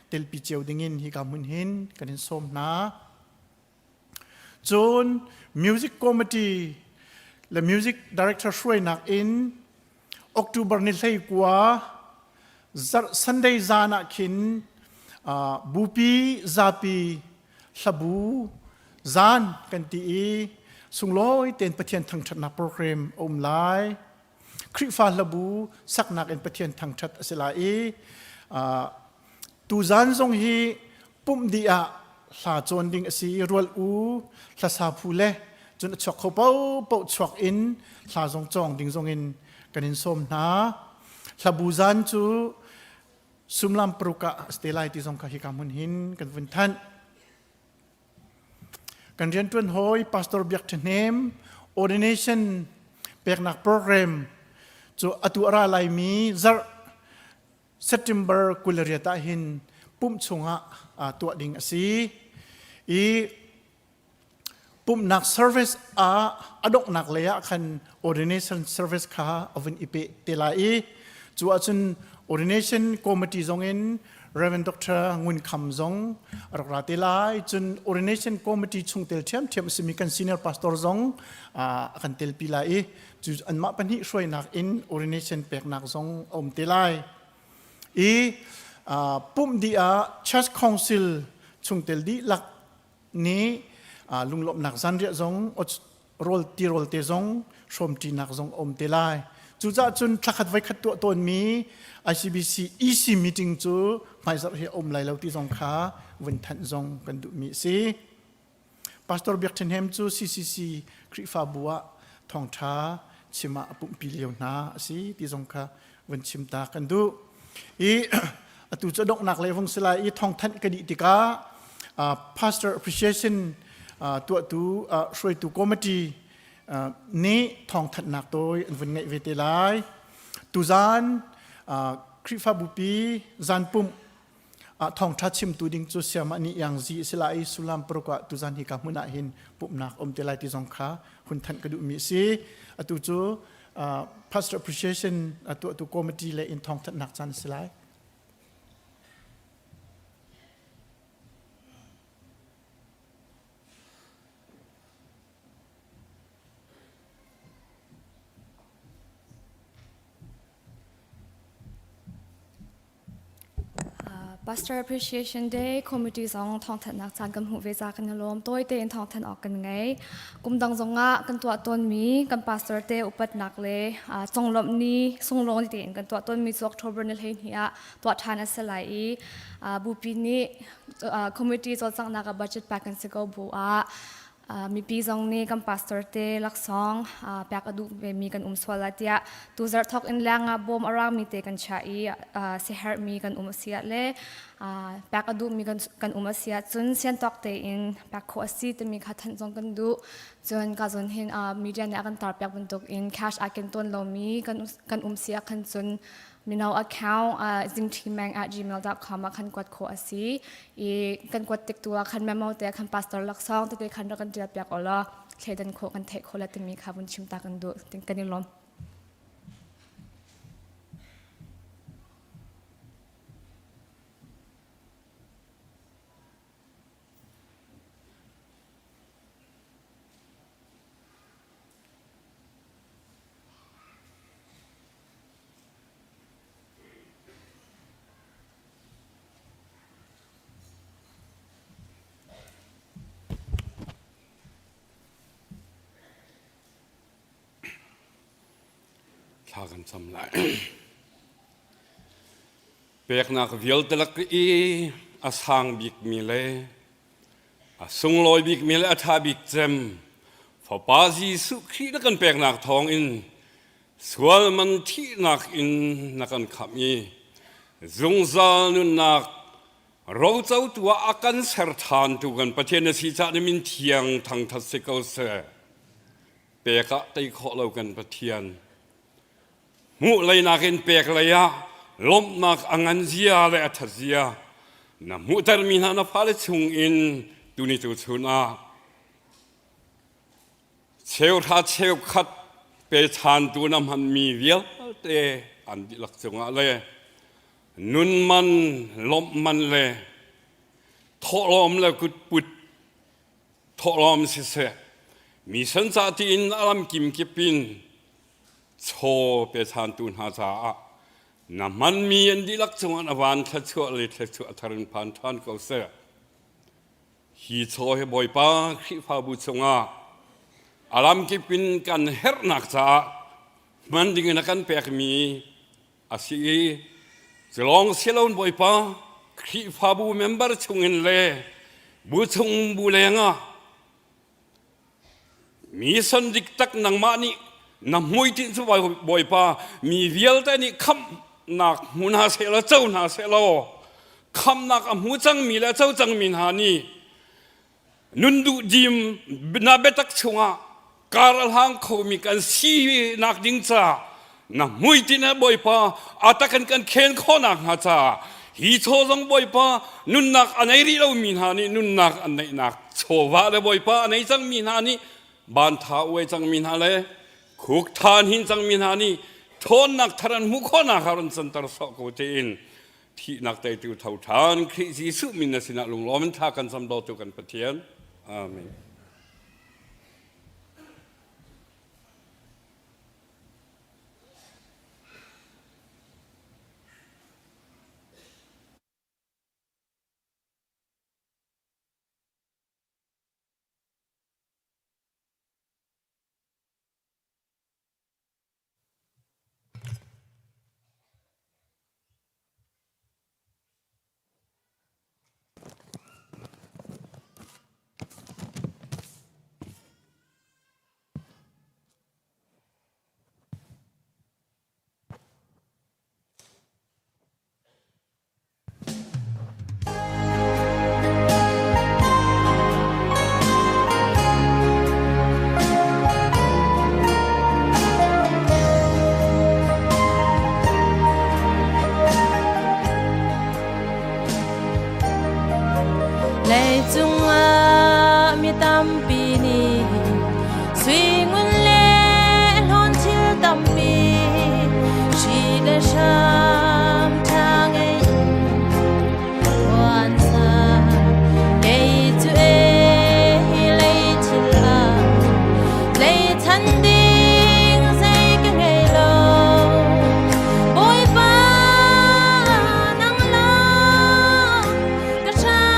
เตลปีเจียวดิ่งฮิกามุนหินกันหินส้มนะจน music committee และ music director ช่วยนักอินOctober นี่เลยกว่า Sunday จานักขินบุปีซาปีสบูจานกันตีสุงลอยเต็นประเทศทางชัดนักโปรแกรมไลน์คริฟาลบูสักนักเอ็นประเทศทางชัดสิลายตูจานทรงฮีปุ่มดีอาลาจวนดิ่งสีรัวอูลาซาพูเล่จนชกเขาเป้าชกอินลาจงจองดิ่งจงอินกันอินส้มนะลาบูจานจูสุมลัมปรุกะสเตลัยที่ทรงข้าฮิกามุนหินกันวันทันกันเรียนต้นหอยพาสตอร์เบียกเทเนม ordination เปียกนักโปรแกรมจูอัตุอาราไลมีจัด September กุลเรียตาหินปุ่มชงะตัวดิ่งสีปุ่มนัก service อดกนักเลยะคัน ordination service ข้าอวันอิเปเตลัยจูอาจุนordination committee จงอิน Reverend Dr. งุนคำจงรักราติลายจน ordination committee ชงเตลเทียมสมิกัน senior pastor จงกันเตลปีลายจุดอันมาปัญหาช่วยนักอิน ordination เปกนักจงเตลายปุ่มดีchurch council ชงเตลดีหลักนี้ลุงหลบนักสันเรียจงโรลเตจงชมตีนักจงเตลายจุดจนทักขัดไว้ขัดตัวตนมี ICBC EC meeting จูไม่สักเหตุไลเราที่ทรงค้าวันทันทรงกันดูมีสิ Pastor เบียกเทนเฮมจู CCC คริฟาบัวทองท้าชิมาปุ่มปิเลียวนาสิที่ทรงค้าวันชิมตากันดูตุจะดกหนักเลยฟงสลายทองทันกดิติกา Pastor appreciation ตัวช่วยตัว committeeนี้ทองถัดหนักโดยวันไงเวทีไลตุจานคริฟาบุปีจานปุ่มทองทัดชิมตูดิงจุเสียมันนี่ยังจีสลายสุลัมปรกะตุจานฮิกามุนาหินปุ่มนักเตลัยที่สองขาหุ่นทันกระดูมีสิตุจู pastor appreciation ตัว committee เลยอินทองทัดหนักจานสลายPastor Appreciation Day Committee สองทองถัดนักจานกันหูเวจากันลมตัวเตนทองถัดออกกันไงกุมดังจงะกันตัวต้นมีกัน Pastor เตอุปัตนักเลยจงลมนี้ส่งลงที่เตนกันตัวต้นมีสุกทบรนเลนเฮียตัวทานัสลายบุปีนี้ Committee จดสั่งนัก budget แปกันสิกบัวมีปีจงนี้กัน Pastor เตลักสองแปกอดูมีกันสวลาเตียตูจัดทอกอินแรงบอมอารามีเตกันชาอีเสียมีกันเสียเล่แปกอดูมีกันเสียจนเสียนตอกเตอินแปกโคสีจะมีขัดทันจงกันดูจนการจนเห็นมีเดียนกันตาแปกบรรทุกอินแคชอากันต้นเรามีกันเสียกันจนมีนาว account zingtimang@gmail.com คันกวดโคอสีกันกวดติดตัวคันแมมเอาแต่คัน pastor ลักซองแต่คันรักันเดียบอยากเอาละเคยดันโคกันเทโคละแต่มีค่ะบุญชิมตากันดูติงกันนี่ล้ม ทากันสำลักเปียกนักวิลตลักอาสังบิกมิเลสุงลอยบิกมิเลอาทาบิกเจมฟ พอปาจีสุขีนักันแปลกหนักทองอินสวลมันที่หนักอินนักันขับมีจงซานุนนักเราเจ้าตัวอาการเสรทานตุกันประเทศนสิจานิมินเทียงทางทัศเกาเสเปกะไตขอเรากันประเทียนมุเลยนักอินเปกเลยะล้มนักอังันเจียและอัฐเจียนะมุตรมินานาพาเลชุงอินตุนิตุชุนาเชลทัดเชลขัดเปชานตัวนำมันมีเวียเตอันดิลักษณะเลยนุนมันล้มมันเลยทอลอมเลยกุดปุดทอลอมเสียมีสัญชาติอินอารมกิมกิปินโชเปชานตุนหาจาน้ำมันมีอันดิลักษณะวันทัชวเลยทัชวทารุณพันธานเขาเสียฮีโชให้บ่อยป้าขีฟ้าบุษงาอารมกิปินกันเฮร์นักจ้ามันดิ่งนักกันเปกมีอาศัยจะลองเสียลนบ่อยป้าขีฟ้าบุเมมเบอร์ชงเงินเล่บุชงบุเลงะมีสันดิกตักนังมานี่น้ำมวยที่สบายบ่อยป้ามีเวียลแต่นี่คำนักมุนาเสลเจ้านาเสลคำนักอมูจังมีและเจ้าจังมีหานี่นุนดูดิมนาเบตักชงะการหางเขามีการซีนักดิ้งจ้าน้ำมวยที่น่ะบ่อยป้าอาตะกันเข็นข้อนักหาจ้าฮีโชจังบ่อยป้านุนนักอันไหนรีเรามีหานี่นุนนักอันไหนนักโชวะเลยบ่อยป้าอันไหนจังมีหานี่บ้านท้าเวจังมีหาเลยคุกทานหินจังมีหานี่ทนนักทารันมุขนักฮารันสันตรสกโกเจนที่นักไต่ติวเท่าทานคริสต์สุมินสินะลุงล้อมันท่ากันสำดอตุกันปะเทียนอาเมนlệ chung mi tam pi ni suy nguồn lệ lon chiêu tam pi chỉ để sham thang ấy hoàn sa để tu lệ chỉ là lệ thân đinh say cái ngày lâu bôi ba nắng lo cả cha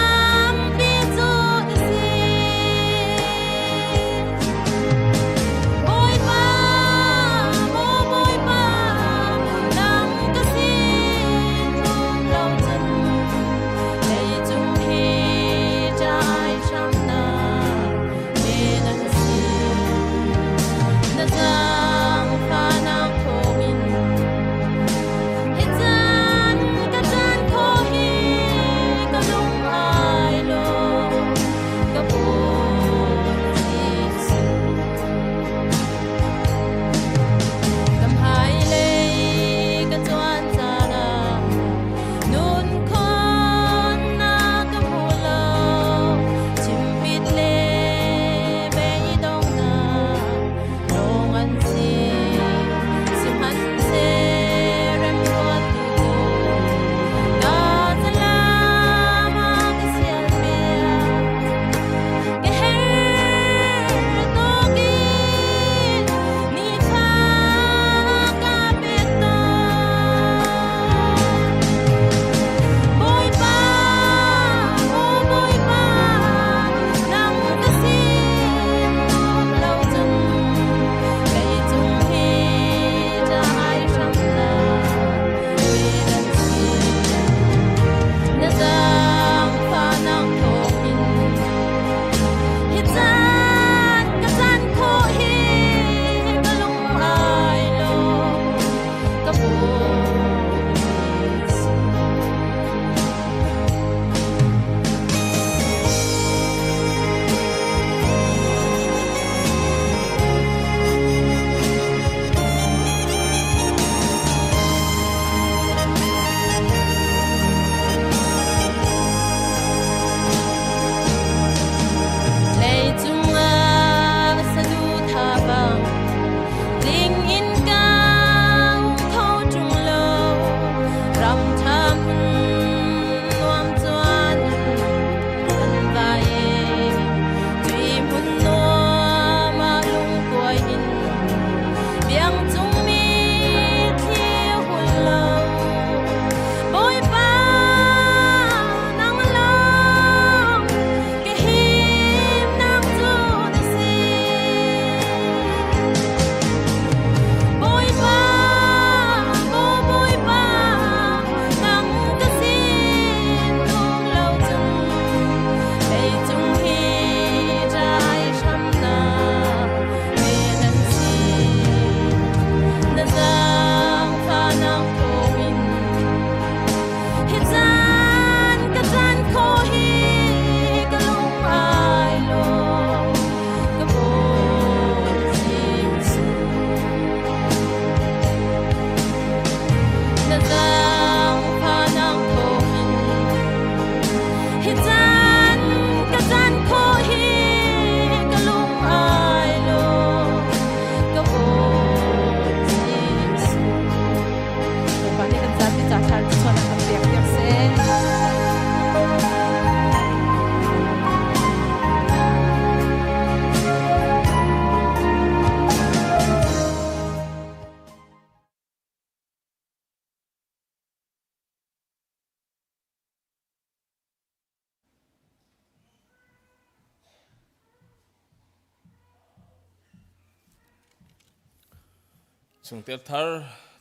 chung tel thar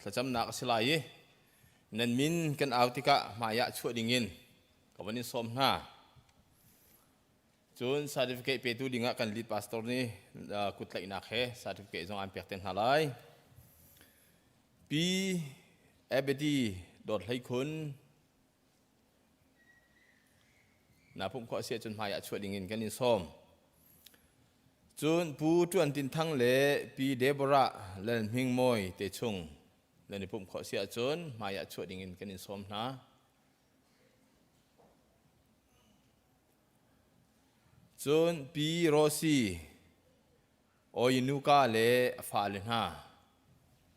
thacham nak silai nan min kan autika maya chu dingin kawanin som na chun certificate pe tu dinga kan lead pastor ni kutlai nak he certificate jong am pekten halai pi abedi dot hai kun na pum ko sia chun maya chu dingin kan in som chun pu tuan tin thang le pi debora len hing moi te chung len pum ko sia chun maya chu dingin kan in som na chun pi rosi oinuka le fa le na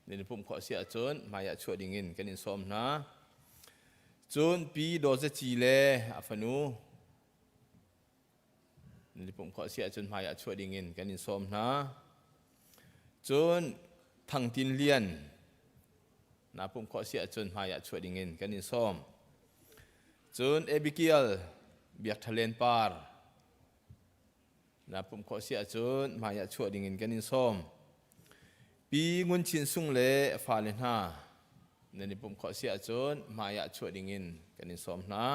len pum ko sia chun maya chu dingin kan in som na chun pi do za chi le afanuนี่ผมขอเสียจนหายช่วยดิ่งกันอินสมนะจนทั้งทินเลียนนะผมขอเสียจนหายช่วยดิ่งกันอินสมจนเอบิเกียลเบียกทะเลนปาร์นะผมขอเสียจนหายช่วยดิ่งกันอินสมปีงุนชินซุงเล่ฟาเลนฮานี่ผมขอเสียจนหายช่วยดิ่งกันอินสมนะ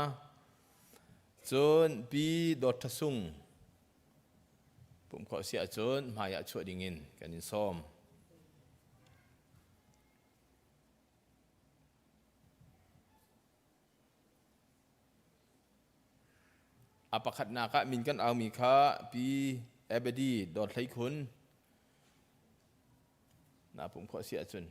จนปีดอทซุงผมขอเสียจนมายาช่วยดิ่งกันอินซ้อมอปขัดนาคะมินกันเอามีค่าปีเอเบดีดอดไทคุณนะผมขอเสียจน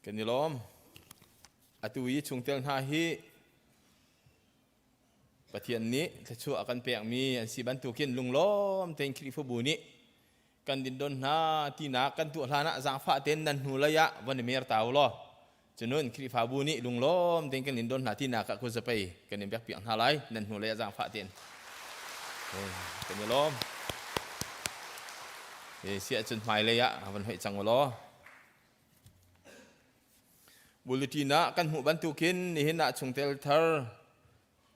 กันนี่ล้อมอตุยชุงเตียงหาฮีปะเทียนนี้ถ้าชั่วกันเปียกมีอันสีบันตุกินลุงล้อมเต็งคริฟบูนี้กันดินดนหาที่นากันตัวลานะจางฟ้าเต็นนันหูระยะวันเมียร์ตาวล้อจนนั้นคริฟบูนี้ลุงล้อมเต็งกันดินดนหาที่นาก็ควรจะไปกันดินเปียกเปียกหาไรนันหูระยะจางฟ้าเต็นกันนี่ล้อมเสียจนหมายระยะวันเหตุจังวะล้อบุลตินะกันหูบันทุกินนี่เห็นนะชงเตลเทอร์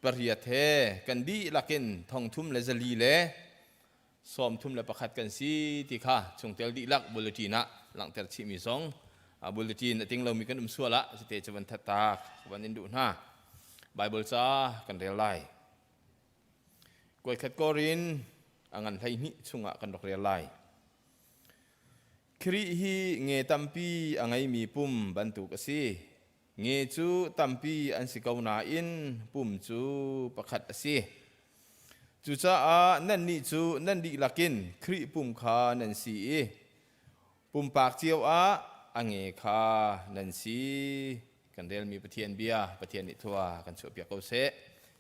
ปริยัติเฮกันดีลักินทองทุ่มเลจลีเลซ้อมทุ่มเลประคัดกันซีที่ข้าชงเตลดีลักบุลตินะหลังเตลชิมีสองบุลตินะทิ้งเรามีกันสัวละสเตจวันทัตตาวันอินดูนะไบเบิลซากันเรียลไลกวยขัดกอรินอังันไทยนิชงะกันดอกเรียลไลครีฮีเงตัมปีอังไงมีปุ่มบรรทุกสิเงจูตัมปีอันสิกาวนาอินปุ่มจูประคัดสิจูจ้านั่นนี่จูนั่นดีลักินครีปุ่มขานั่นสีปุ่มปากเจียวอังเงขานั่นสีกันเดลมีปะเทียนเบียปะเทียนนิทัวกันโฉบเปียกเอาเส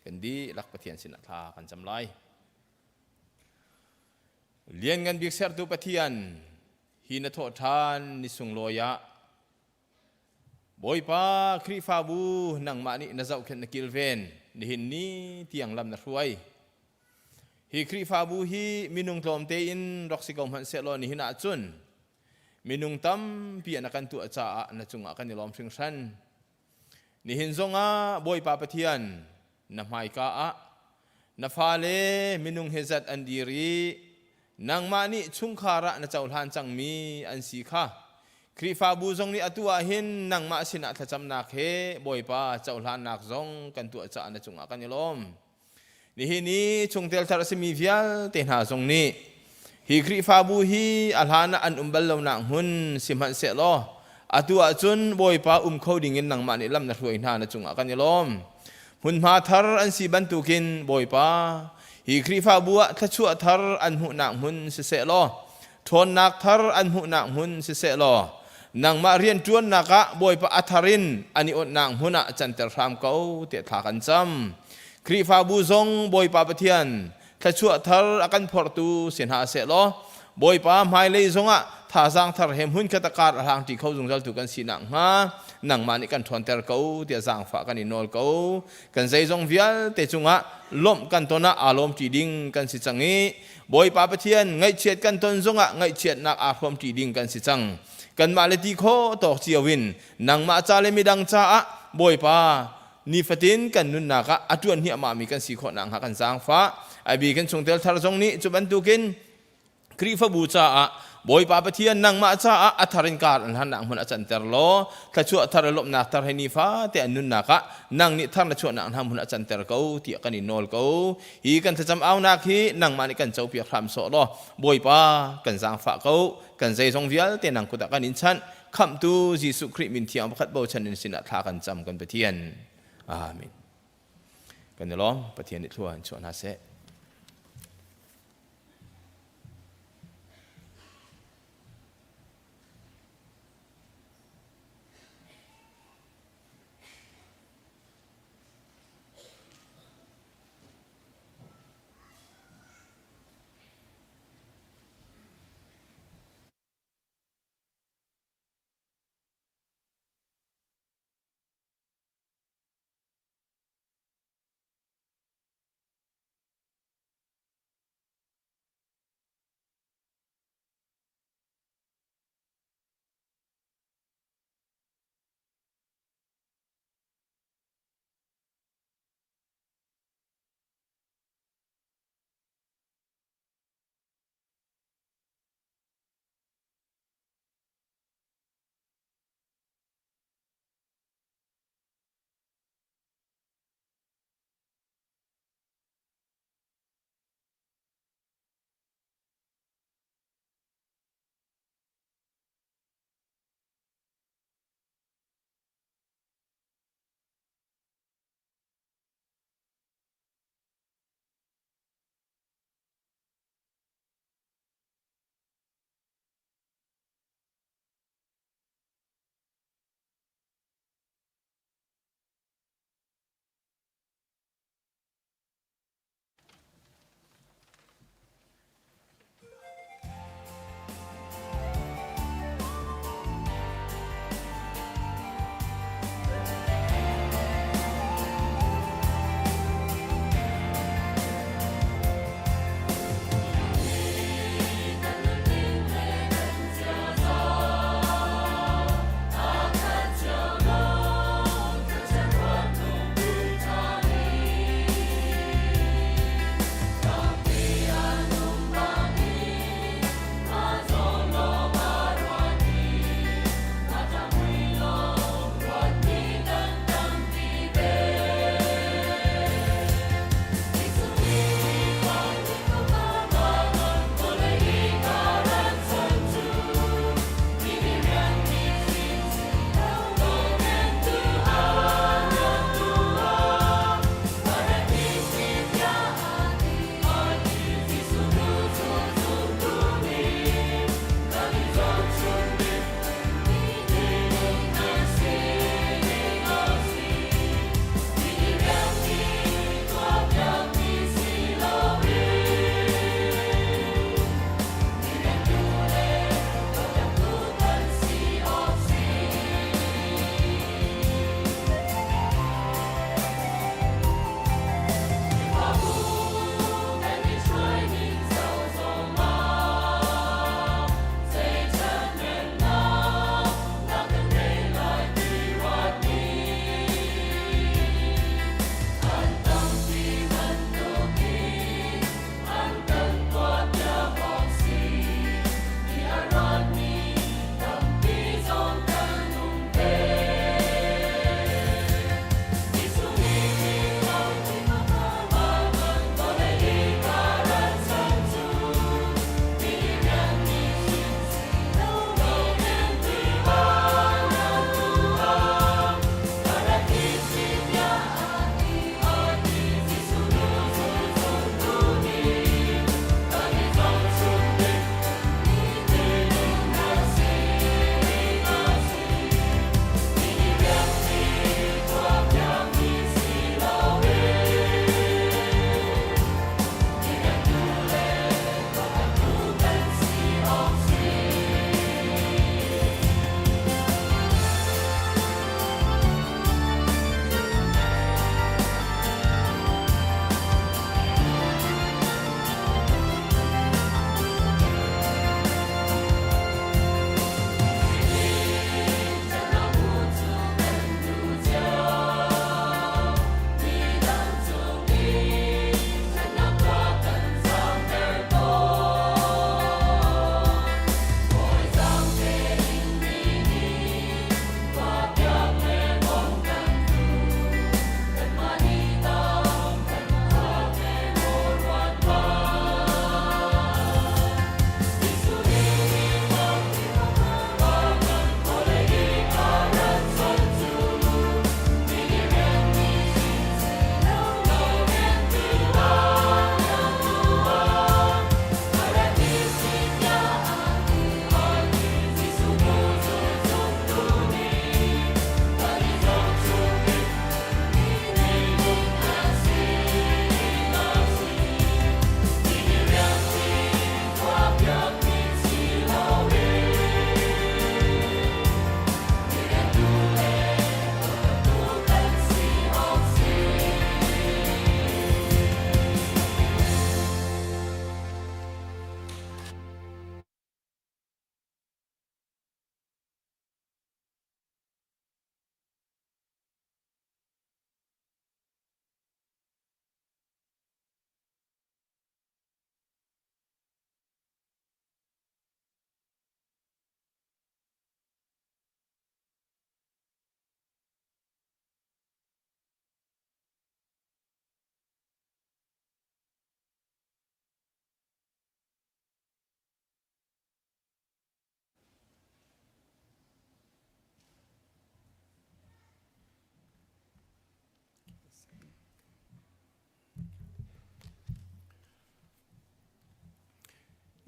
กันดีลักปะเทียนสินทากันจำไลเลี้ยงกันบิกเซอร์ตูปะเทียนหินโทษทานนิสุงโลยะบอยป้าครีฟาบูนังมานินาเจ้าเคนกิลเวนนิหินนี้ที่ยังลำนักรวยฮีครีฟาบูฮีมินุงทอมเตอินรักสิกอมหันเซลอนิหินาจุนมินุงตัมปีนักันตัวจ่าณจุงอากันนิลอมสิงชันนิหินซงอาบอยป้าปะเทียนนำไมกานาฟาเลมินุงเฮซัดอันดีรีนางมานิชุงคาระนะเจ้าหลานจังมีอันสีข้าครีฟาบูจงนี่อตัวหินนางมาสินะถ้าจำนักเฮบอยป้าเจ้าหลานนักจงกันตัวจ่านะจงอากันยลมนี่ฮีนี้ชงเตลทาร์สมีวิลเตนหาจงนี้ฮีครีฟาบูฮีอัลฮานะอันเบลลาวนักหุนสิมันเสลออตัวจุนบอยป้าเขาดิ่งนางมานิลำนักรวยหานะจงอากันยลมหุนมาทาร์อันสีบันตุกินบอยป้าฮีครีฟาบัวถ้าชั่วทาร์อันหุนักหุนเสลอทนนักทาร์อันหุนักหุนเสลอนางมาเรียนจวนนักะบอยป้าอัทารินอันนี้อดนางหุนักจันเตอร์รามเขาเตะทากันจำครีฟาบูซงบอยป้าปะเทียนถ้าชั่วทาร์อากันพอร์ตูเสียนหาเสลอบอยป้าไม่เลยซงะ ท่าสร้างทารเฮมหุ่นกตะการทางที่เขาจงจัลตุกันสีนังฮะนังมานี่กันทวนเตอร์เขาเดี๋ยวสร้างฝากันอินโนลเขากันใจจงเวียลเตจุงะล้มกันตัวน่ะอารมณ์จีดิงกันสิจังนี้บอยปาปะเทียนไงเฉียดกันตนจงะไงเฉียดนักอารมณ์จีดิงกันสิจังกันมาเลติโคตอกเจียวินนังมาจาเลมิดังจ้าบอยปานิฟตินกันนุนนักะอจวนเหียมามีกันสีขนังหากันสร้างฟ้าไอบีกันชงเตลทารจงนี้จุบันตุกินครีฟบูจ้าบอยปาปะเทียนนังมาจ้าอัทารินการหันนังมันอาจารย์เตอร์โลถ้าชั่วทารลบนักทารเฮนิฟ้าแต่นุนนักะนังนิทานชั่วนังทำมันอาจารย์เตอร์เขาที่กันอินโนลเขาฮีกันจะจำเอานักฮีนังมานี่กันเจ้าเปียกทำโซโลบอยปากันสร้างฟ้าเขากันใจทรงเวียลแต่นังกุตะกันอินชันคำตูยิสุคริมินเทียมพัดบ่ชันนินสินะทากันจำกันปะเทียนอาเมนกันเดี๋ยวล้อมปะเทียนนิทวนชวนหาเส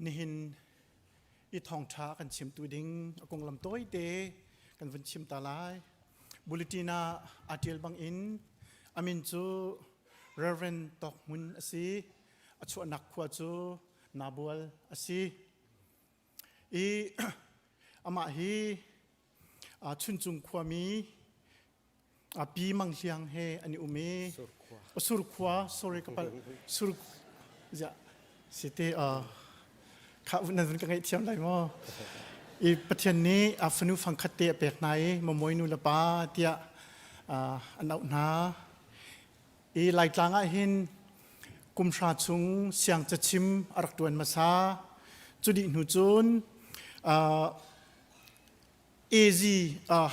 นี่หินอีทองช้ากันชิมตัวดิ้งกงลำต้อยเตกันวันชิมตาลายบุลตินาอาเทียลบังอินอามินจูเรเวนตอกมุนอสีอชวนักขวาจูนาบัวอสีอีอามาฮีชุนจุงขวามีปีมังเลียงเฮอันนี้อุเมสุรขวา sorry กับสุรจะสิเตข้าวนั่นก็ไงเทียมไรมั้งอีประเทศนี้ฟนุฟังคติเปียกไหนมามวยนุลปาเตียอันเอาหนาอีหลายครั้งเห็นกุมชาชุงเสียงจะชิมอรักตวนมาซาจุดิหนุจุนเอซี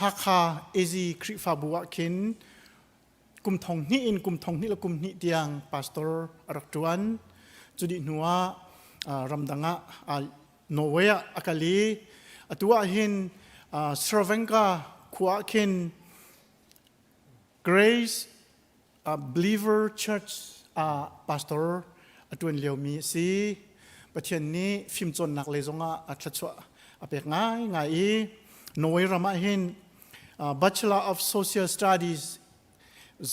ฮักคาเอซีคริฟาบัวเข็นกุมทองนี่อินกุมทองนี่ละกุมนี่เตียงพาสตอร์อรักตวนจุดิหนัวรำดังโนเวย์อากาลีตัวเห็นสโลเวนกาขวาเข็น Grace Believer Church Pastor ตัวเลี้ยวมีสิประเทศนี้ฟิล์มจนหนักเลยจงอัตชัวเปียกง่ายโนเวย์รามาเห็น Bachelor of Social Studies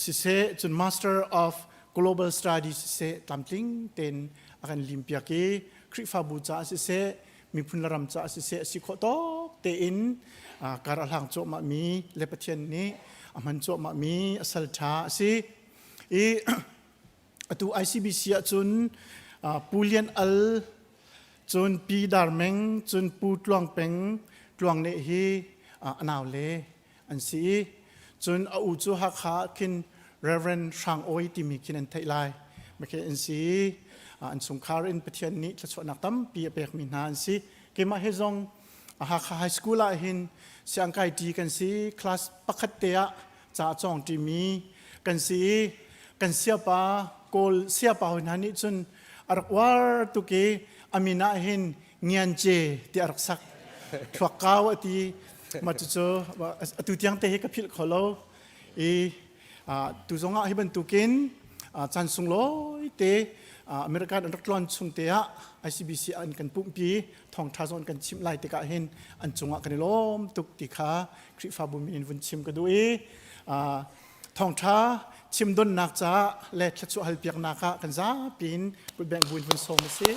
สิเซจน Master of Global Studies สิเซตามทิ้งเต็นอาการลิมเปียกีคริฟาบูจ้าสิเซมีพุนลรำจ้าสิเซสิโคโตเตอินการหลังโจมามีเลปเทียนนี้มันโจมามีสัลชาสิตัว ICBC จนปูเลียนอัลจนปีดาร์เมงจนปูตลวงเป็งตลวงเนฮีอนาวเลอันสีจนอูจูฮักขาคินเรเวนช่างโอยที่มีคินอันไทยไลไม่แค่อันสีอันสงครามประเทศนี้จะสวนนักตั้มปีเปียกมีนานสิเกี่ยมาเฮซงฮักไฮสคูลละหินเสียงไก่ดีกันสิคลาสปักเตียจ่าจองที่มีกันสิกันเสียปาโกลเสียปาหันนี้จนอารักวาร์ตุกีอามินาหินเงียนเจที่อารักสักทวักกาวที่มาจุดตุเตียงเตะกับพิลขอโลตุจงอาให้บรรทุกินจันทร์สุงโลเตอเมริกันรักลอนสุงเตีย ICBC อันกันปุ่มปีทองทาซอนกันชิมไลติกาเห็นอันจงอากันล้มตุกติขาคริฟาบุมินวุนชิมกันด้วยทองท้าชิมดนนักจ้าและชัดสุฮัลเปียกนักกันจ้าปีนบุญแบ่งบุญวุนโซมสิ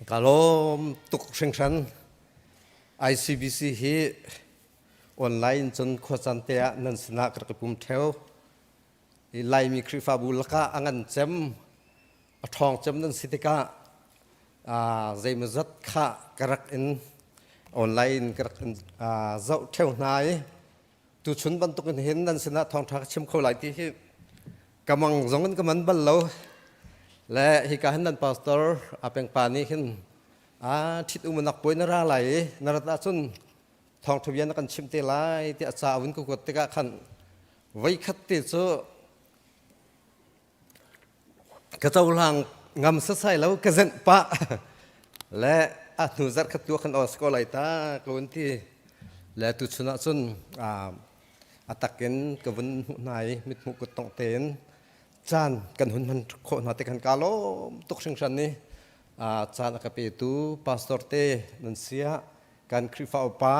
กาลมตุกเชิงชัน ICBC ฮีออนไลน์จนขวจันเตียนันสนากระปุ่มเทวไลมีคริฟาบุลกะอังันเจมทองเจมนันสิติกาใจมจัดข้ากระอินออนไลน์กระอินเจ้าเทวนายตุชุนบรรทุกเห็นนันสนาทองทักชิมเขาหลายที่กำลังจงกันกำมันบัลโลและฮิกาเห็นนันพาสตอร์อาเป็งปานี้เห็นทิดอุมนักป่วยนราไหลนราตาชุนทองทวีนกันชิมเตลัยที่อาจารย์วินกุกติกาขันไว้คัดติดโซกระเจ้าหลังงำสัยแล้วกระเซ็นปะและอาหนูจัดขัดตัวขันออสกอไลตากวนที่และตุชนะชุนอาตักเก็นกวนนายมิดมุกตองเตนจานกันหุ่นมันโคนาติกันกาโลตุกชิงชันนี้จานกับเปตูพาสตอร์เตนันเสียกันคริฟาอุปา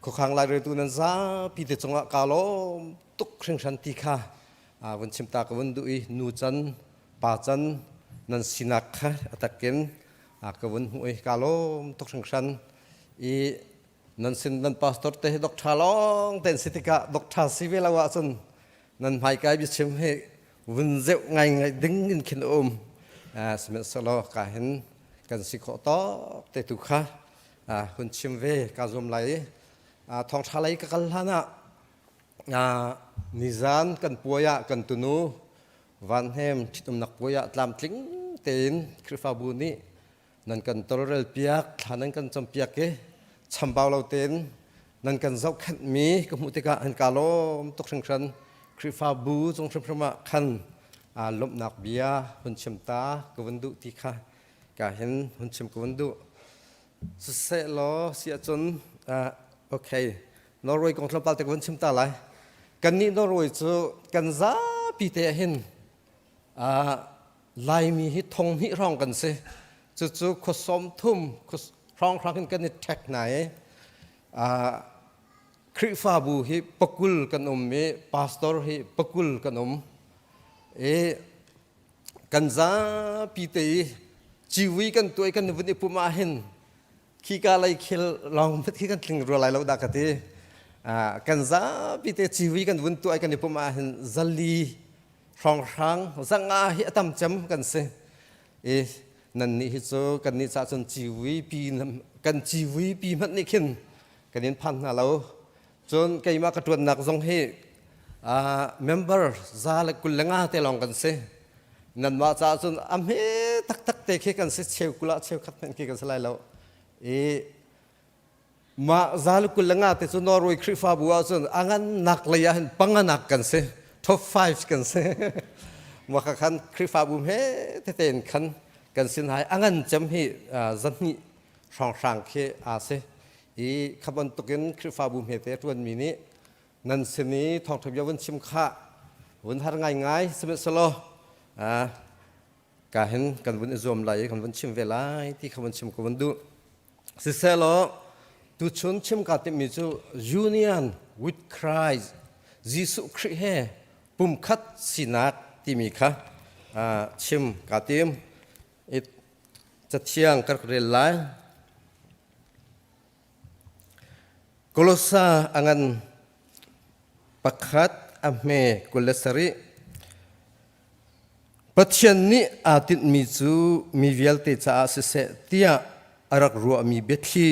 ขขังลายเรือตูนันซาพิเตจงะกาโลตุกชิงชันติค่ะวันชิมตากวันดุอีนูจันปาจันนันสินักค่ะตักเก็นกวันหวยกาโลตุกชิงชันอีนันสินนันพาสตอร์เตดอกทาลองเต็นสิติกะดอกทาสิเวลาวะจันนันหายกายบิชิมให้วันเจ้าไงดึงเงินขินสมัยสโลกาเห็นกันสิขอต่อเตตุค่ะคุณชิมเวกาจมไหลทองชาไหลกันละนะนิจานกันปัวยกันตุนูวันเฮมที่ตำหนักปัวยตามทิ้งเต็นคริฟาบุนีนั่นกันตระเรลเปียกท่านั้นกันจำเปียกเกชัมบาวเราเต็นนั่นกันเจ้าขันมีกับมุติกาอันกาโลตกชิงชันคริฟาบูจงชมพระมาขันลบนักเบียหุ่นชิมตากวนดุที่ค่ะกาเห็นหุ่นชิมกวนดุสุดเสร็จแล้วเสียจนโอเคนอร์เวย์กองทัพปาลตะกวนชิมตาไหลกันนี่นอร์เวย์จะกันจ้า ปีเตหินลายมีฮิทงฮิร้องกันสิจู่ๆขสมทุ่มร้องครั้งกันในแท็กไหนคริฟาบูฮิปกุลกันมีพาสตอร์ฮิปกุลกันกันซาปีเตชีวิตกันตัวกันวันนี้ปุ่มอาหินขี้กาไลคิลลองพัดขี้กันถึงรัวไหลเราดักตีกันซาปีเตชีวิตกันวันตัวกันปุ่มอาหินซัลลีร้องครั้งสังอาฮิตามจำกันสินั่นนี่ฮิโซกันนี่จะจนชีวิตปีกันชีวิตปีมันนี่ขึ้นกันนี่พันเราจนไกมากระตุ้นหนักทรงให้เมมเบอร์ซาเลกุลงาเตลองกันสินั่นว่าจะจนอเมตักเตะกันสิเชลกุลาเชลขัดเป็นกันสลายแล้วมาซาเลกุลงาเตจนนอร์เวย์คริฟาบัวจนอังันหนักเลยยันปังหนักกันสิท็อป5กันสิมาขันคริฟาบุมเฮเต้นขันกันสินหายอังันจำให้จันนี่ช่องช่างเคอาเซขบันตุกินคริฟาบุมเฮเตวันมีนี้นั่นสินี้ทองทบยวันชิมข้าวันทางง่ายสมัยสโลการเห็นกันวันอิจมไหลกันวันชิมเวลาที่ขบันชิมกันวันดูสิเซโลตุชนชิมกันที่มีจู Union with Christ ยิสุคริสต์ปุ่มคัดสินักที่มีค่ะชิมกันที่จะเที่ยงกันเรียนไลกลสาอังันปักขัดอเมกุลสริปัจจัยนี้อาทิตย์มีจูมีเวลเตจ่าเสเสตียอารักรัวมีเบที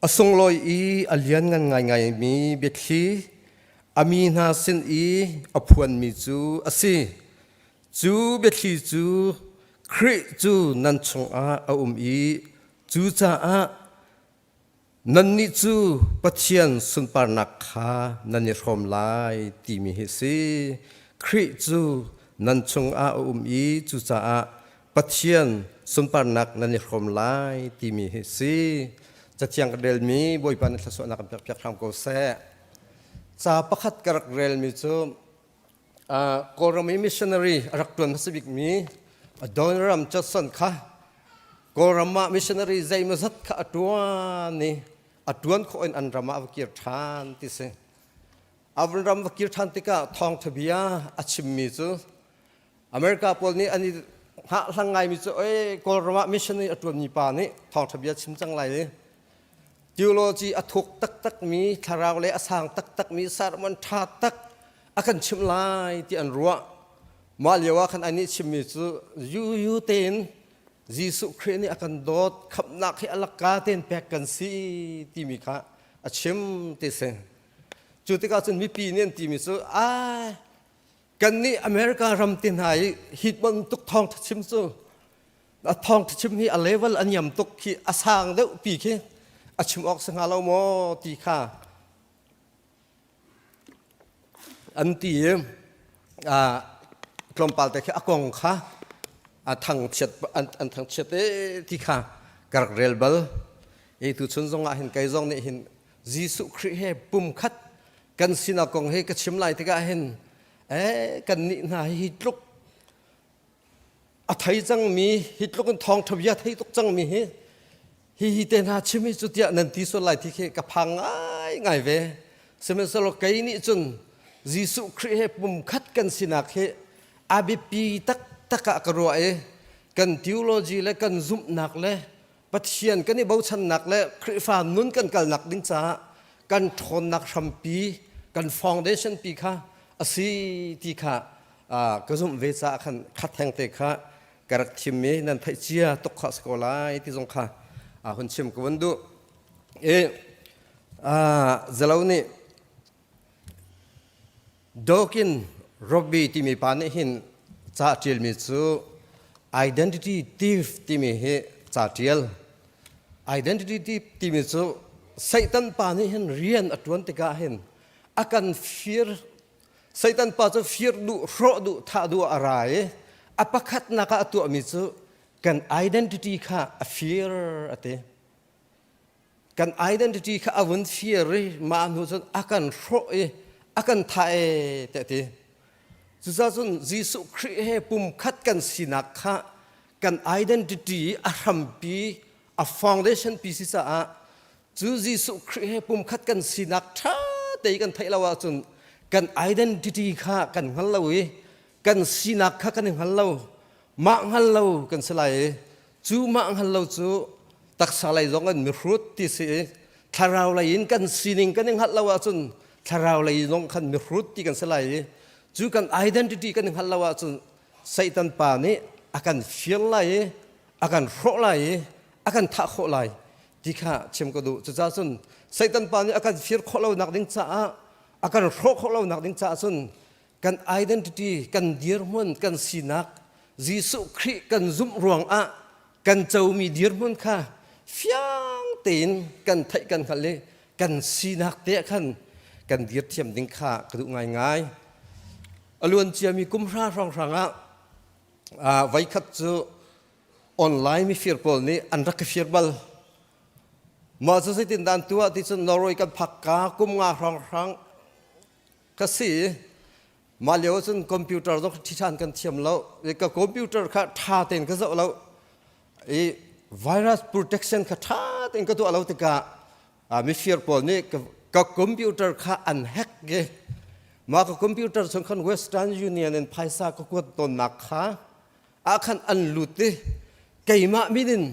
อสงลอยอัลยันงันง่ายมีเบทีอามีนาสินอพวนมีจูอสิจูเบทีจูคริจูนันชงอาจูจ่านันนิจูปัจจัยสุนปานักขานันนิรมไลตีมีเฮซีคริจูนันชงอาจูจ่าปัจจัยสุนปานักนันนิรมไลตีมีเฮซีจะเที่ยงกระเดลมีบอยปานิทสวนักเปียกทำโกเซจ่าประคัดกระเดลมีจูกอรมีมิชชันนารีรักตัวนพัสบิกมีดอนรัมจัสสันค่ะกอรมามิชชันนารีใจมาสัตข้าตัวนี่อัดวนโคนอันรำวกิรทานที่เสอันรำวกิรทานที่ก็ทองทบียอาชิมมิจูอเมริกาพอลนี้อันนี้หาทางไงมิจูกอรมามิชชันนารีอัดวนมีปานี่ทองทบียชิมจังไรเลยจิโอโลจีอัทุกตักมีทาราวเลอสางตักมีสารมันทาตักอากันชิมลายที่อันรัวมาเลียวกันอันนี้ชิมมิจูยูเตนยิสุคริสต์นี่อากันโดดขับนักให้อลักกาเต้นแปกันสีที่มีค่ะอาชิมติเซจุดที่เขาจนมีปีนี้ที่มีสู้กันนี่อเมริการำตินหายฮิตมันตุกทองชิมสู้ทองชิมนี่เลเวลอันยำตุกที่อาสางเดาปีแค่อาชิมออกสังหารเราโมตีค่ะอันที่กลมปาลแต่แค่อากงค่ะทางเช็ดอันทางเช็ดที่ข้ากระเรลเบลตุชนจงเห็นไกจงเนี่ยเห็นยิสุคริสต์ปุ่มคัดกันสินากงให้กระชิมไหลที่ก็เห็นกันนี่น่าฮิตลุกไทยจังมีฮิตลุกกันทองทวีไทยตุกจังมีฮิตเตน่าชิมิจุดยานันที่สุดไหลที่แค่กระพังง่ายเวสมัยสโลกัยนี่จนยิสุคริสต์ปุ่มคัดกันสินักให้อาบิปีตักกะกรัวกันทีโอโลจีและกันซุ่มหนักเลยปัจจัยกันนี่เบาชันหนักเลยคริฟานุนกันกันหนักดิ้งจ้ากันทนหนักชัมปีกันฟาวเดชั่นปีค่ะอาศัยที่ค่ะก็ซุ่มเวซ่าขันขัดแทงเตะค่ะกระทิมนี้นั่นไทยเชียตกข้าสกอลาที่สงค่ะคนชิมกวนดูเจ้านี่ดอกินโรบีที่มีปานนี่หินจ่าเทียลมิจู identity thief ที่มีเหจ่าเทียล identity thief ที่มีจูไซตันปานี่เห็นเรียนอัตวันติกาเห็นอาการฟีร์ไซตันปาจะฟีร์ดูโรดูท่าดูอะไรอปคัดนักตัวมิจูกัน identity ค่ะฟีร์อะไรกัน identity ค่ะอวันฟีร์มาหนูจะอาการโรอาการไทยแต่ที่ จุดจุนยิสุคริเฮปุ่มคัดกันสินักขะกัน identity อารัมปีa foundation ปีศิษะจูยิสุคริเฮปุ่มคัดกันสินักท่าแต่กันไทยเราจุนกัน identity ขะกันฮัลโหลกันสินักขะกันฮัลโหลมาฮัลโหลกันสลายจูมาฮัลโหลจูตักสลายจงกันมีรุดที่สิทาราวเลยกันสินิงกันฮัลโหลจุนทาราวเลยจงกันมีรุดที่กันสลายจูกัน identity กันฮัลโหลจุนไซตันปานี้akan feel lai akan ro lai akan tha kho lai dikha chem ko du cha sun satan pa ni akan feel kho lo nak ding cha akan ro kho lo nak ding cha sun kan identity kan dir mun kan sinak jisu khri kan zum ruang kan chau mi dir mun kha fiang tin kan thai kan khale kan sinak te kan dir thiam ding kha ka du ngai ngai alun chia mi kum ra rong ranga vai khat chu online mi fir pol ni an rak fir bal ma chu sai tin dan tua ti chu noroi kan phakka kum nga rang ka si ma leo chun computer do thi chan kan thiam lo ka computer kha tha ten ka zo lo e virus protection kha tha ten ka tu alo te ka mi fir pol ni ka computer kha an hack ge ma ka computer chung khan Western Union en phaisa ka ko ton nak kha akan anlute kaima minin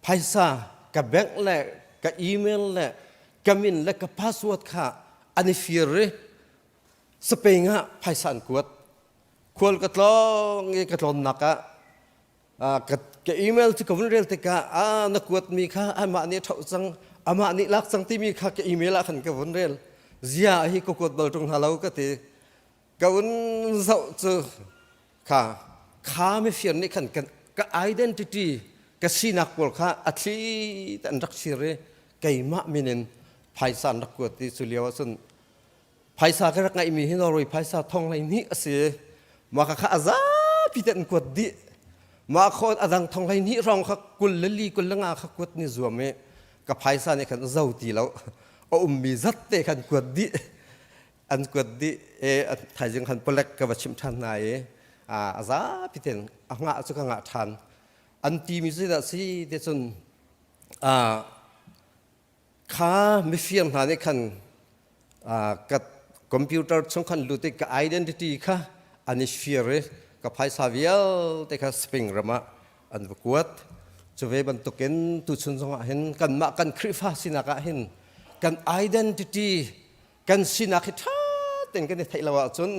paisa ka bank le ka email le kamin le ka password kha ani fire sepenga paisa an kuat khol ka tlong nge ka tlon naka ka email ti ka vunrel te ka na kuat mi kha ama ni thau chang ama ni lak chang ti mi kha ka email a khan ka vunrel zia hi ko kuat bal tung halau ka te ka un zau chu khaข้าไม่เฟียนนี่ขันกันก็ identity ก็สีนักบอลข้าอาทิตย์อันรักชีเรไก่มะมินินภายสารนักกวดที่สุริยวสุนภายสารก็รักไงมีให้เรารวยภายสารทองไรนี้เสียมาข้าอาซาพิจารณากวดดิมาคนอาดังทองไรนี้รองข้ากุลลีกุลละงาข้ากวดนี่จัวเมกับภายสารนี่ขันเจ้าตีแล้วมีจัดเตะขันกวดดิอันกวดดิไทยจึงขันปลักกับชิมทันนายอาซาพิเศษงะสุขงะทันอันที่มีสิ่งที่เดชนข้าไม่เฟียงหาในขันกับคอมพิวเตอร์ช่องขันรู้ที่กับ identity ข้าอันนี้เฟียร์กับไพ่ซาเวียลที่ข้าสปริงระมาอันประกวดจะเวบันตุกินตุชนสงเห็นกันมากันคริฟ้าสินักเห็นกัน identity กันสินักที่ท่าเต็งกันในไทยละว่าจน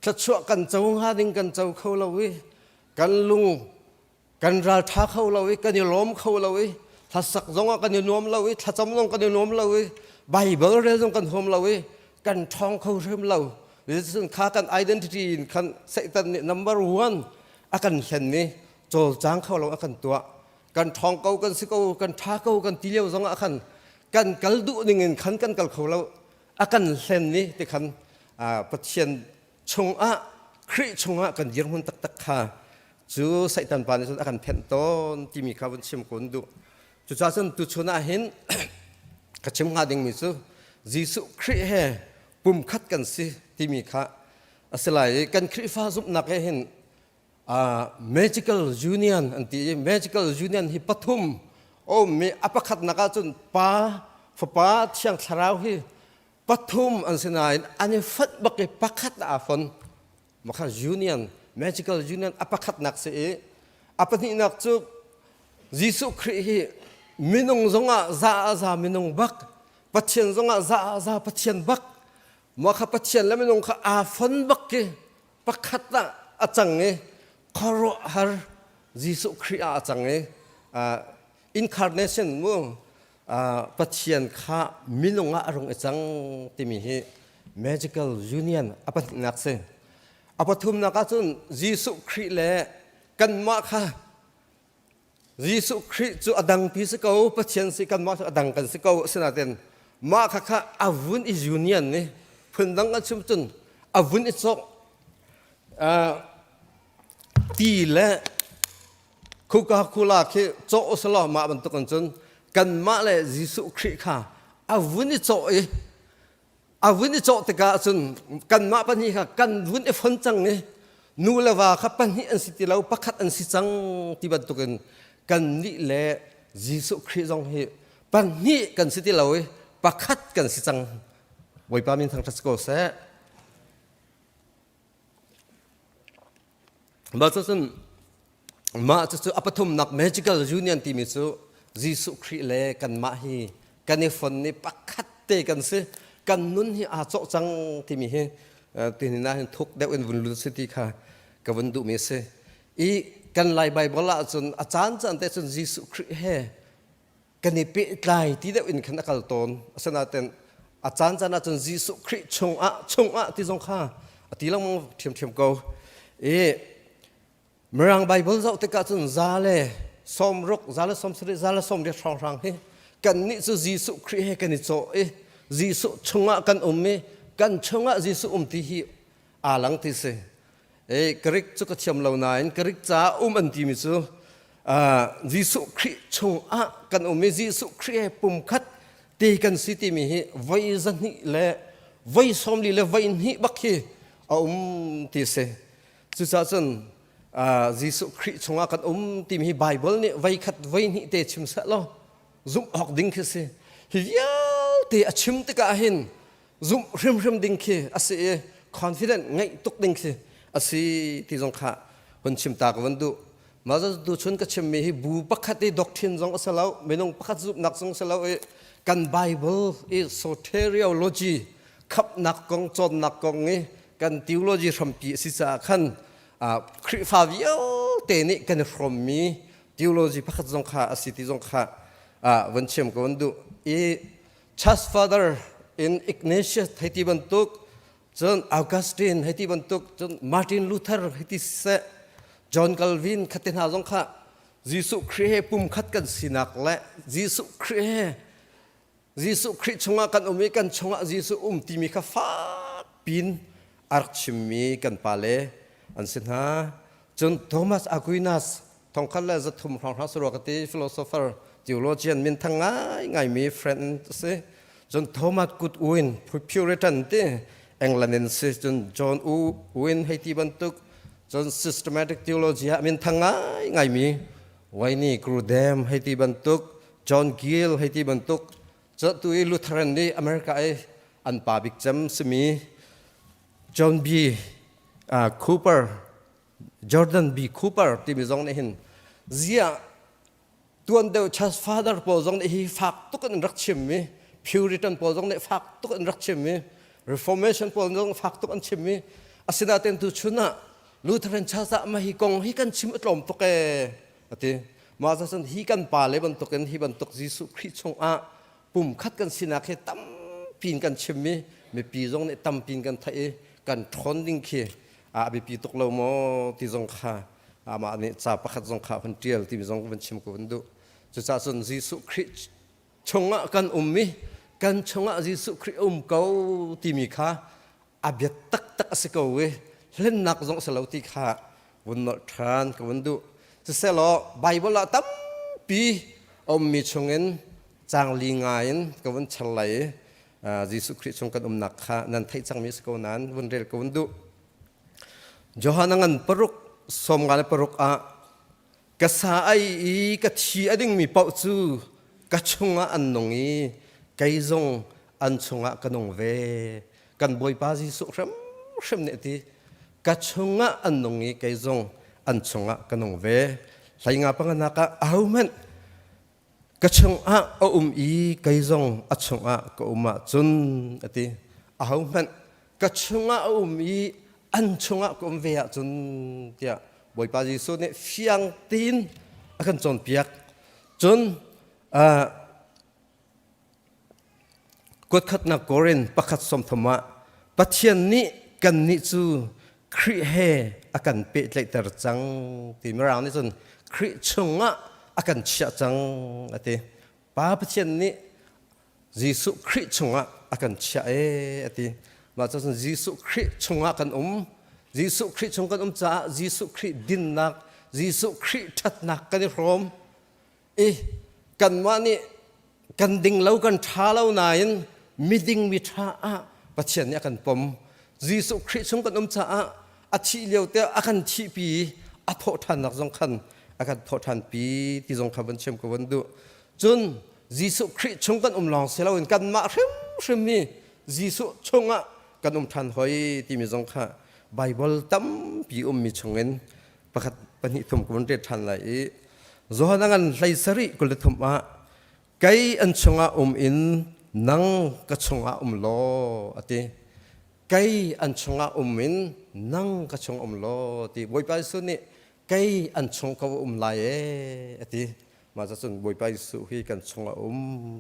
ถ้าชั่วกันเจ้าหาดิ้งกันเจ้าเขาเราวิกันลุงกันราท้าเขาเราวิกันยล้มเขาเราวิถ้าสักจงกันยนวมเราวิถ้าจำลงกันยนวมเราวิใบเบอร์เรื่องกันโฮมเราวิกันทองเขาเริ่มเราหรือซึ่งค่ากัน identity กันเซตัน number one อากันเห็นนี่โจลจางเขาเราอากันตัวกันทองเขากันสิเขากันท้าเขากันตีเลี้ยวจงอากันกันกัลดุนิ่งขันกันกัลเขาเราอากันเห็นนี่ที่ขันปัจเจียนชงคริชงกันยืมหุ่นตักขาจูใส่ตันปานอากันเพ่นต้นที่มีข้าวชิมคนดูจุดจ้าสันตุชนะเห็นกับชิมหาดิ่งมิสูยิสุคริเฮปุ่มคัดกันสิที่มีข้าอาศัยกันคริฟ้าซุปนักเห็นmagical union อันที่ magical union ฮิปทุมโอ้มีอภิคัดนักจนป้าเชียงสาวฮิปฐุมอันสินายอันนี้ฟัดบักเลยปักขัดอาฟันมาขัด union magical union อปักขัดนักเสียอปันินักจุยิสุคริมินุงจงอามินุงบักปัจเจียนจงอาปัจเจียนบักมาขัดปัจเจียนแล้วมินุงขัดอาฟันบักเกปักขัดนะอาจังเงคอร์ฮาร์ยิสุคริอาจังเงincarnation มั้งปัจเจียนข้ามินุงอารมณ์จังที่มี magical union อปัตนักเสอปัทุมนักจุนยิสุคริเลกันมาค่ะยิสุคริจูอดังพิสเกาปัจเจียนสิกันมาอดังกันสิเกาสนาเตนมาค่ะอาวุธอิ union นี่พื้นดังกันชุมจุนอาวุธอิจกตีและคุกาคุลาคือโจสลอมาบรรทุกกันจนกันมาเลยยิสุคริค่ะอาวุธนี่โจ อาวินิจตกาจนกันมาปัญหากันวินฟันจังเนี่ยนูเลว่าขับปัญหาอันสิที่เราประคัดอันสิจังที่บรรทุกันกันนี่แหละยิสุคริสต์องเหปัญหากันสิที่เราประคัดกันสิจังไว้ปามินทางทัศกเสมาจะอัปทุมนัก magical union ที่มีสุยิสุคริสต์เลยกันมาฮีกันในฝันในประคัดเตกันสิกันนุนฮีอาโจจังที่มีฮีที่นี่นะทุกเด็กวันลุสิที่ค่ะกับวันดุมีเสอีกันไล่ใบบอลจนอาจารย์จันแต่จนยิสุคริสต์เฮกันในเปิดไล่ที่เด็กวันขันกัลตอนสนาเต็นอาจารย์จันจนยิสุคริสต์ชงอะที่ทรงข้าที่เราเทียมกูเมื่อไบเบิลเราติดกันซาเลสมรุกซาเลสมสริซาเลสมเดียร์รังเฮกันนี่จะยิสุคริสต์กันนี่โจยิสุชงะกันกันชงะยิสุที่ฮีอาลังที่เสกริกจุกเทียมเหล่านั้นกริกจ้าอันที่มิสุยิสุคริสต์ชงะกันยิสุคริสต์ปุ่มคัดตีกันสิที่มีฮีไว้จันนี่เล่ไว้สมลีเล่ไว้นี่บักฮีที่เสสุดท้ายจนยิสุคริสต์ชงะกันที่มีไบเบิลนี่ไว้คัดไว้นี่เตชิมสัตว์ซุ่มออกดิ้งคือเสฮิยาเตอชิมติกาหินซุ่มริมดิ้งคืออาศัย confident ไงตุกดิ้งคืออาศัยที่จงข้าคนชิมตากวันดูมาจะดูชนก็ชิมมีบูปักขัดด็อกทรินจงก็สลาวไม่น้องปักขัดซุ่มนักจงสลาวกันไบเบิลsoteriology ขับนักกองจนนักกองนี้กัน theology ทำปีศิษาขันคริฟาวิโอเตนี่กัน from me theology ปักขัดจงข้าอาศัยที่จงข้าวันเชื่อมกับวันดูChurch Father in Ignatius ให้ที่บรรทุกจน Augustine ให้ที่บรรทุกจน Martin Luther ให้ที่เสะ John Calvin ขัดเต็นหาจงข้ายิสุคริสต์ปุ่มขัดกันสินักและยิสุคริสต์ชงกันกันชงยิสุที่มีข้าฟ้าปินอาร์ชิมีกันปาเลอันสินะจน Thomas Aquinas ทองคันและจะทุ่มของพระสโลกติ philosopher theologian มินทั้งไงมี friend เสจน Thomas Goodwin Puritan เต Anglicans จน John Owen ให้ที่บรรทุกจน systematic theology มินทั้งไงมีไว้นี่ Grudem ให้ที่บรรทุก John Gill ให้ที่บรรทุกจะตัว Lutheran ในอเมริกาอันป่าบิกจำสมี John B Cooper Jordan B Cooper ที่มีจงในหินเสียตัวเดียว Church Father พอจงในฮีฝากตุกันรักชิมมี Puritan พอจงในฝากตุกันรักชิมมี Reformation พอจงฝากตุกันชิมมีอาศัยแต่ตุชุนะ Lutheran Church มาฮีกงฮีกันชิมตรมตุกที่มาจากนั้นฮีกันป่าเลยบรรทุกันฮีบรรทุกยิสุคริสต์ชงปุ่มคัดกันสินะแค่ตั้มปีนกันชิมมีปีจงในตั้มปีนกันไทยกันทนดิ้งเคบีปีตุกเราโมที่จงข้ามาเนี่ยจ่าประคัดจงข้าพันเดียลที่มีจงเป็นชิมกันดูจะจากนั้นยิสุคริสต์ชงกันกันชงยิสุคริสต์เขาที่มีข้าอาเบียตักสิเขาเล่นนักจงสลาวที่ข้าวันนอทานกันดูจะเสลอไบเบิลตั้มปีมีชงเงินจางลีงายนกับวันเฉลยยิสุคริสต์ชงกันนักข้านั้นไทยจังมีสกาวนั้นวันเรียกกันดูจอหันังปรุกสมกันปรุกกษาไอ้กะทีอดิ่งมีเป้าจูกะชงอันนงอีไกจงอันชงกันงเวกันบอยปายิสุรมเนี่ยที่กะชงอันนงอีไกจงอันชงกันงเวใส่งาปังนักเอามันกะชงอีไกจงอันชงก็จุนที่เอามันกะชงอีอันชงก็เวียจนเดียบอยปาจิสุเนี่ยฟียงตีนอากันจนเปียกจนกดขัดนักกอรินประคัดสมธรรมะปัจเจียนนี้กันนิจูคริเฮอากันเปิดเลยแต่จังที่เมื่อเรานี่จนคริชงอากันเชื่อจังที่ป้าปัจเจียนนี้ยิสุคริชงอากันเชื่อที่มาจากนั้นยิสุคริสต์ชงกันยิสุคริสต์ชงกันจ้ายิสุคริสต์ดินนักยิสุคริสต์ทัดนักกันพร้อมกันว่านี่กันดิ่งเล่ากันท้าเล่านายมีดิ่งมีท้า pathian ni akan pom Jesu Christ chung kan cha a thi leo te akan thi pi a tho than nak jong khan akan tho than pi ti jong khaban chem ko wandu chun Jesu Christ chung kan long selo in kan ma hrim ni Jesu chunga kan than hoi ti mi jong kha Bible tam pi mi chungen pakhat pani thum ko re than lai zohanangan laisari kul thum a kai an chunga in nang ka chunga lo ati kai an chunga in nang ka chung lo ti boi pa su ni kai an chung ka lai ati ma za chun boi pa su hi kan chunga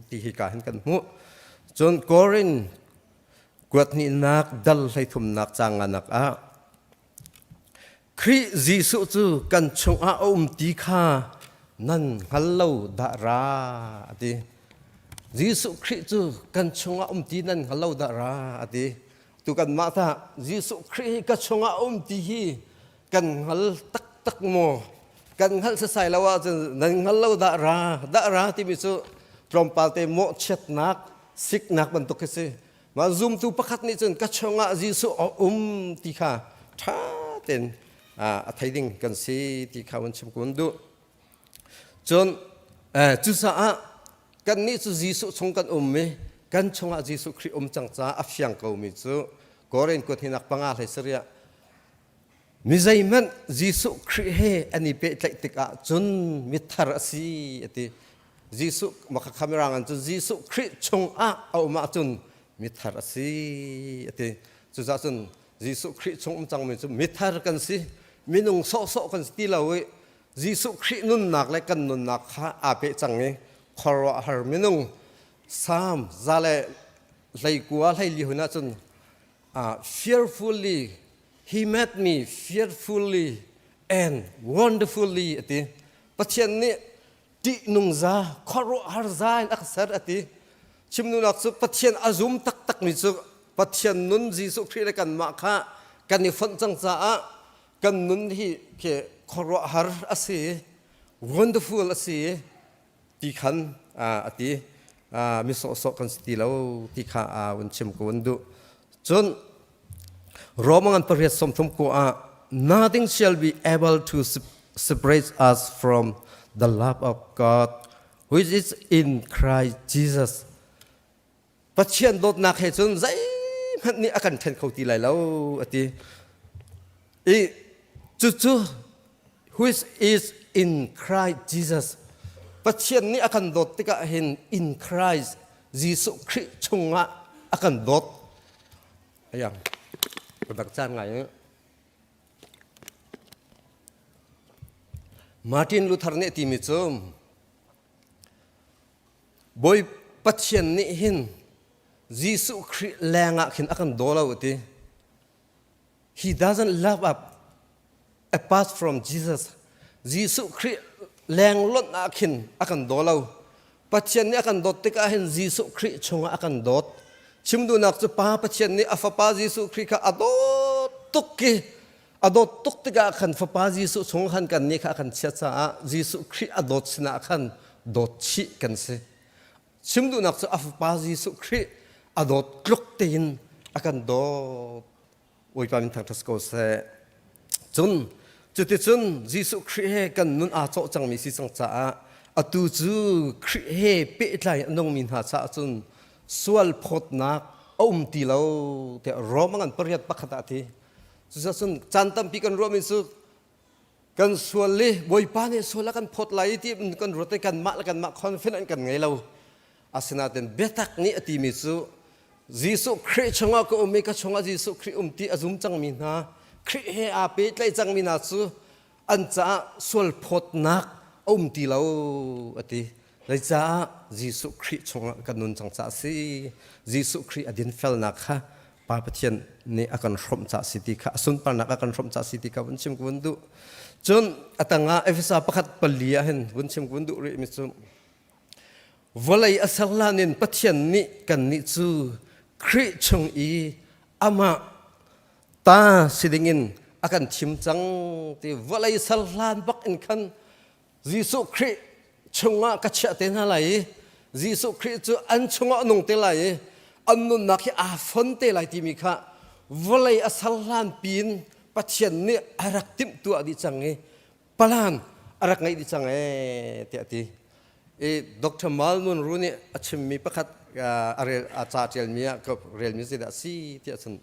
ti hi ka hen kan mu chun korin kwat ni nak dal lai thum nak chang anak a Kri Jesu chu kan chunga ti kha nan hallo da ra ati Jesu Christ chu kan chunga ti nan hallo da ra ati tu kan ma tha Jesu Christ ka chunga ti hi kan hal tak mo kan hal sa sai lawa nan hallo da ra ti mi chu trompal te mo chet nak sik nak ban to ke se ma zoom tu pakhat ni chun ka chunga Jesu ti kha tha ten a thai ding kan si ti khawan chim kun du chon chu sa a kan ni chu Jesu chung kan me kan chunga Jesu Christ chang cha a fyang ko mi chu koren ko thinak panga lai saria mi zaiman Jesu Christ he ani pe tlai tik a chun mi thar si ati Jesu makha kamera ngan chu Jesu Christ chung a ma chun mi thar si ati chu za chun Jesu Christ chung chang mi chu mi thar kan si minung so kan ti lawi Jesu Christ nun nak le kan nun nak kha ape change khoro har minung sam zale lai kwa lai li huna chun fearfully he met me fearfully and wonderfully ati pathian ni ti nung za khoro har za aksar ati chimnu nak chu pathian azum tak mi chu pathian nun Jesu Christ kan ma kha kan ni fon chang cha a kan nun hi ke khoro har ase wonderful ase ti khan ati mi so kan sti lo ti kha wan chim ko wandu chon romangan parhet som thum ko nothing shall be able to separate us from the love of God which is in Christ Jesus pathian dot nak he chon zai man ni akan then khoti lai lo ati chu which is in Christ Jesus pathian ni akan dot tika hin in Christ Jesu Christ chunga akan dot ayang padak chan ngai Martin Luther ne ti mi chum boy pathian ni hin Jesu Christ lenga khin akan dola uti he doesn't love up apart from Jesus Jesu Christ leng lot akin akan dolaw pathian ni akan dot tika hin Jesu Christ chunga akan dot chimdu nak chu pa pathian ni afapa Jesu Christ ka adot tuk tika akan fapa Jesu chung han kan ni ka akan cha Jesu Christ adot sina akan dot chi kan se chimdu nak chu afapa Jesu Christ adot klok tein akan dot oi pamin thang tas ko se chun Jesu Christ kan nun a cho chang mi si chang cha atu chu Christ he pe tlai nong min ha cha chun sual phot nak ti lo te romangan pariat pakhata thi chu chun chantam pi kan romin su kan sual le boi pa ne sola kan phot lai ti kan rote kan ma confident kan ngai lo asina ten betak ni ati mi chu Jesu Christ changa ko me ka changa Jesu Christ ti azum chang min ha Christ he a pe tlai chang mina chu an cha sol phot nak ti lo ati lai cha Jesu Christ chunga kanun chang cha si Jesu Christ adin fel nak ha pa pathian ni akan rom cha siti kha sun pa nak akan rom cha siti ka bunchim kundu chun atanga efesa pakhat palia hen bunchim kundu ri mi chu volai asallanin pathian ni kan ni chu Christ chung ama ta sidingin akan chimchang ti volai sallan bak in khan Jesu Christ chunga kacha te na lai Jesu Christ chu an chunga nong te lai อันนู้นนักอาฝนเตลัยที่มีค่ะวลัยอาศัลลันปีนปัจเจียนเนี่ยอารักติมตัวดิจังเงปลานอารักไงดิจังเงเตียทีดร.มาลมุนรู้เนี่ยอาชิมมีประคัดอาจารย์เรียลมีกับเรียลมีสิดาสีเตียสัน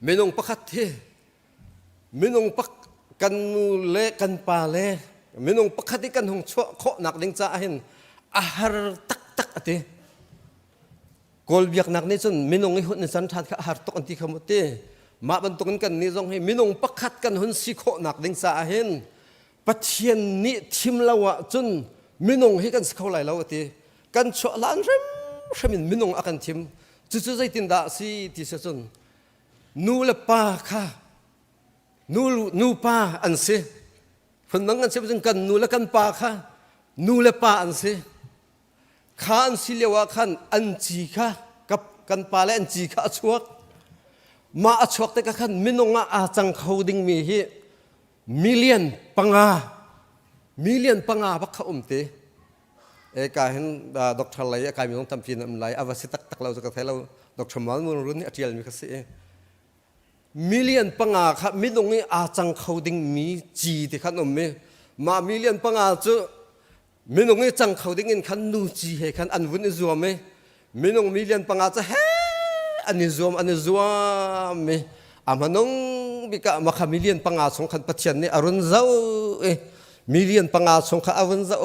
ไม่นงประคัดเทไม่นงประกันนูเล่กันปาเล่ไม่นงประคัดที่กันหงชั่วโคหนักดึงจ้าเห็นอาหารตักเตกอลเบียกนักนี่จนมินงให้หุ่นสันทัดข้าหาตกอันที่ขมุตเตมาบรรทุกกันนี่จงให้มินงประคัดกันหุ่นสิโคหนักดึงจ้าเห็นปัจเจียนนี่ทิมละวะจนมินงให้กันสเขาไหลละวะตีกันชั่วล้านเริ่มมินงอากันทิมจู่ๆใจตินดาสีที่เสจนนูเลป้าค่ะนูป้าอันเสคนนั้นกันเสจนกันนูเลกันป้าค่ะนูเลป้าอันเสข้าอันสิเลวะขันอันจีค่ะกับกันป้าและอันจีค่ะชวกมาชวกแต่กันมินงอาจังเขาดิ่งมีฮีมิลเลียนปังอาบักเขาเตการเห็นดร.ไลการมีน้องทำฟินอะไรอวสิตักเราจะกระเทเราดร.มาลมุนรุ่นนี้อาจารย์มีกระเสมิลเลียนปังอาครับมินงอาจังเขาดิ่งมีจีที่ขันมีมามิลเลียนปังอาจะมินงจังเขาดิ่งขันนูจีให้ขันอันวุ่นซัวไหมมินงมิลเลียนปังอาจะเฮอันนี้ซัวไหมอามันงบิกะมาขมิลเลียนปังอาสงขันปัจจัยนี้อรุณเจ้ามิลเลียนปังอาสงขันอรุณเจ้า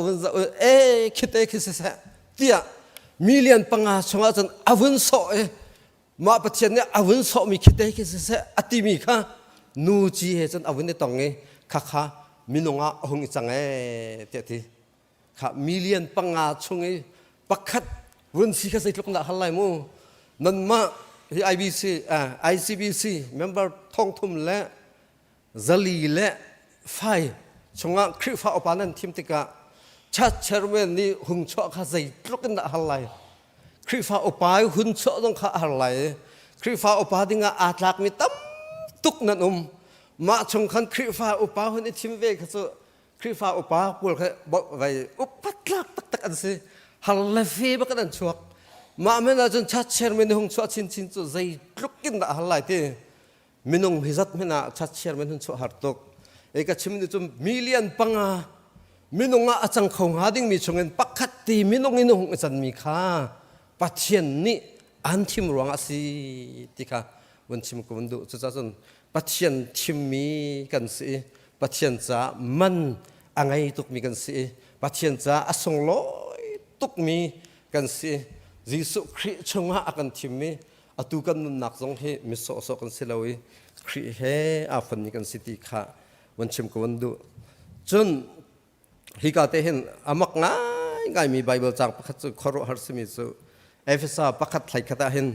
คิดเสียเตี้ยมิลเลียนปังอาสงขันอรุณโซมาปัจจัยนี้อรุณโซมีคิดเสียอติมีค่ะนูจีให้จนอรุณได้ตรงนี้ค่ะมินงอาหงจังเตี้ยทีค่ะมิลเลียนปังอาชงปักขัดรุ่นสี่ก็ใส่ลูกหน้าฮัลไลมูนั่นมาICBC member ท่องทุ่มและซาลีและไฟชงคริฟ้าอปานันทีมติกาชัดเชอร์เวนนี่หุ่นชั่วข้าใส่ลูกหน้าฮัลไลคริฟ้าอปาหุ่นชั่วต้องข้าฮัลไลคริฟ้าอปาดิ้งอาตลักมีตั้มตุกนั่นมาชงคันคริฟ้าอปาหุ่นทีมเวกเขาคริฟ้าอปาพูดเขาบอกไว้อุปตักตักอันสิฮัลไลฟีบักนั่นชั่วมาเมื่อจนชัดเชอร์เมนหงชัวชินจุใจลุกกินด่าฮัลไลที่มินงพิจัดเมื่อชัดเชอร์เมนหงชัวฮาร์ตกชิมนี่จนมิลเลียนปังอามินงอาจังคงหาดิ่งมีชงเงินปักขัดตีมินงอินหงจันมีค่าปัจเจียนนี่อันทิมรวงอาศิติค่ะวันชิมกุนดูจุดจนปัจเจียนทิมมีกันสิปัจเจียนจะมันอังไงตุกมีกันสิปัจเจียนจะอสงลอยตุกมีกันสิยิสุคริชงหากันทิมมีอตุกันนุนักสงเหมิโซกันสิลาวิคริเฮอาฟันนี่กันสิติค่ะวันชิมกุนดูจนฮิกาเตหินอามักง่ายมีไบเบิลจากประคัตสุขโรหารสมิสุเอเฟซัสประคัตไหลคาตาหิน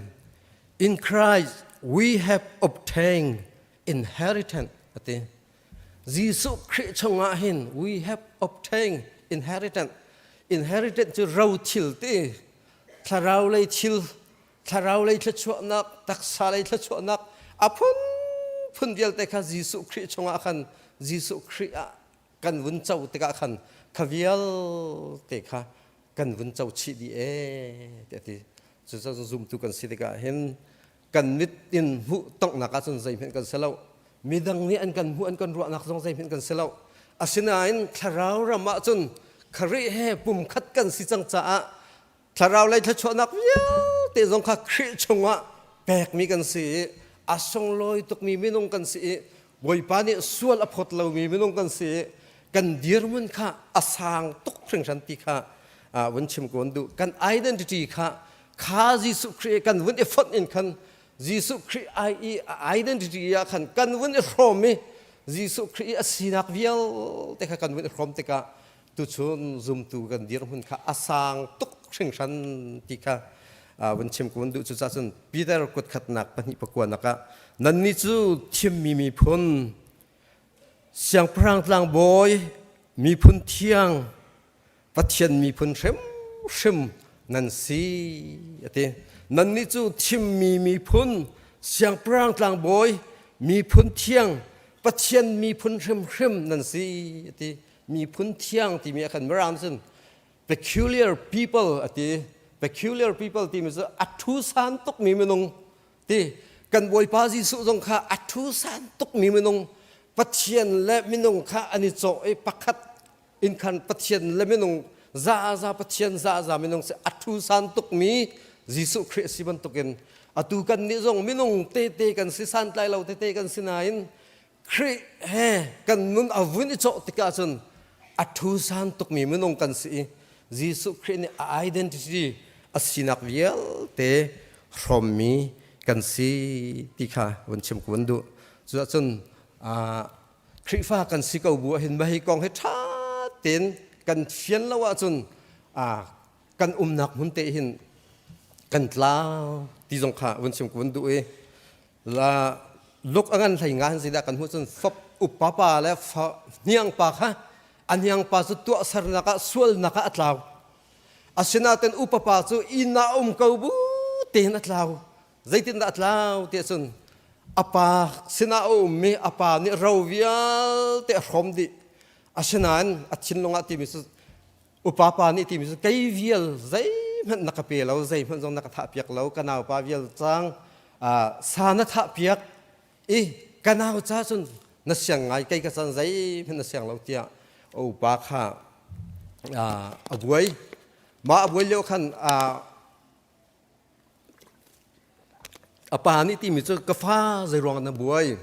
In Christ we have obtained inheritance อติยิสุคริชงหาหิน we have obtained inheritance จะเราชิลตีถ้าเราเลยชิลถ้าเราเลยทชวนักตักษาเลยทชวนักอพุนเดียลแต่ข้ายิสุคริชงหาขันยิสุคริกันวุ่นเจ้าเตกะขันขวิลเตกะกันวุ่นเจ้าชีดีเตติจะซุ่มตุกันสิเตกะเห็นกันมิดอินหูต้องนักสนใจเห็นกันเสลามีดังนี้อันกันหูอันกันรัวนักสนใจเห็นกันเสลาอาศินาอินทาราวรามาจนขริเฮปุ่มขัดกันสิจังจ้าทาราวเลยทชวนักวิลเตจงข้าคริชงวะแปลกมีกันสิอาสงลอยตุกมีไม่นงกันสิบอยปานี่ส่วนอภดเรามีไม่นงกันสิกันเดียร์มันค่ะอาสางตุกเชิงชันติค่ะวันชิมกวนดูกันไอเดนติตี้ค่ะข้ายิสุครีกันวันเอฟอนอินคันยิสุครีไอเดนติตี้ยาคันกันวันเอฟรอมยิสุครีสินักวิลแต่ค่ะกันวันเอฟรอมแต่ค่ะตุชนซุ่มตูกันเดียร์มันค่ะอาสางตุกเชิงชันติค่ะวันชิมกวนดูจุดนั้นปีเตอร์กดขัดนักปนิปกวนนักนั่นนี่จูทิมมีพ้นเสียงพรังกลางบอยมีพ้นเที่ยงปัจเจียนมีพ้นชิมนั่นสินั่นนี่จูทิมมีพ้นเสียงพรังกลางบอยมีพ้นเที่ยงปัจเจียนมีพ้นชิมนั่นสิมีพ้นเที่ยงที่มีขันมรามซึ่ง peculiar people peculiar people ti mi zo athu san tuk mi menung ti kan boi pa ji su jong kha athu san tuk mi menung pathian le minung kha ani cho e pakhat in khan pathian le minung za pathian za minung se athu san tuk mi jisu christ siban tukin atu kan ni jong minung te kan si san tlai lo te kan sinain khri he kan nun avun i cho tika chun athu san tuk mi minung kan si jisu christ ni identity asinak vial te from mi kan si tika wan chim kundu chu chun khri fa kan si ko bu hin bai kong he tha tin kan fian lawa chun kan nak mun te hin kan tlau ti jong kha wan chim kundu e la luk angan thai ngan si da kan hu chun fop upapa le niang pa kha anyang pa chu tu sar naka sual naka atlaw asinaten upapa chu ina ko bu te na atlaw zaitin da atlaw te chun apa sina me apa ni rovial te khom di asinan achin longa ti mi su upapa ni ti mi su kai vial zai man nakape lo zai man jong nakatha piak lo kanaw pa vial chang sana tha piak kanaw cha chun na siang ngai kai ka chan zai man na siang lo tia upa kha abuai ma abuai lo khan apa ni ti mi chu ka fa zai rong na buai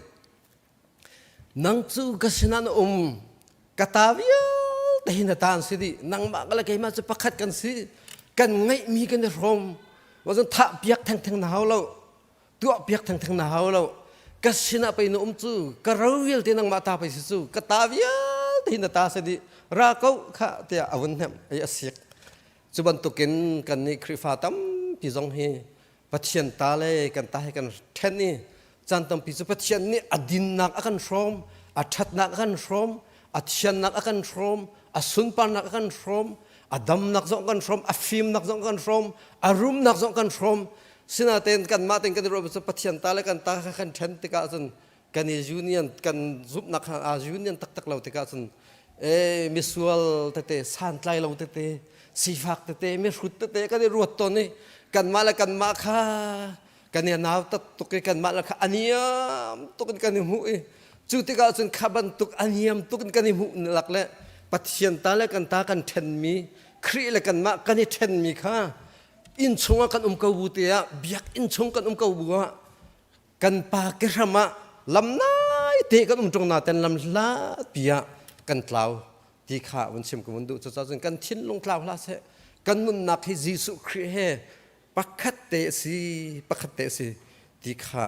nang chu ka sinan katavia tahin tan si di nang ma kala kai ma chu pakhat kan si kan ngai mi kan rom wazan tha piak thang na haulo tu piak thang na haulo ka sina pai no chu ka rawil te nang ma ta pai si chu katavia tahin ta si di ra kau kha te avun hem ai asik chuban tukin kan ni khrifatam pi jong hi pathian ta le kan ta he kan then ni chan tam pi chu pathian ni adin nak akan rom athat nak akan rom athian nak akan rom asun pan nak akan rom adam nak zong kan rom afim nak zong kan rom arum nak zong kan rom sinaten kan maten kan ro chu pathian ta le kan ta kan then te ka chun kan union kan zup nak union tak lo te ka chun misual te san tlai lo te sifak te me rut te kan ruat to ni kan mala kan ma kha kan ya naw tat to kan mala kha aniam to kan hu chu te ka chun khaban tuk aniam to kan hu lak le pathian ta le kan ta kan then mi khri le kan ma kan then mi kha in chunga kan ko bu te ya biak in chung kan ko bu kan pa ke rama lam nai te kan chung na ten lam la pia kan tlau ti kha wan sim ko mundu chu chun kan thin long tlau la se kan nun nak hi jisu khri he pakhat te si ti kha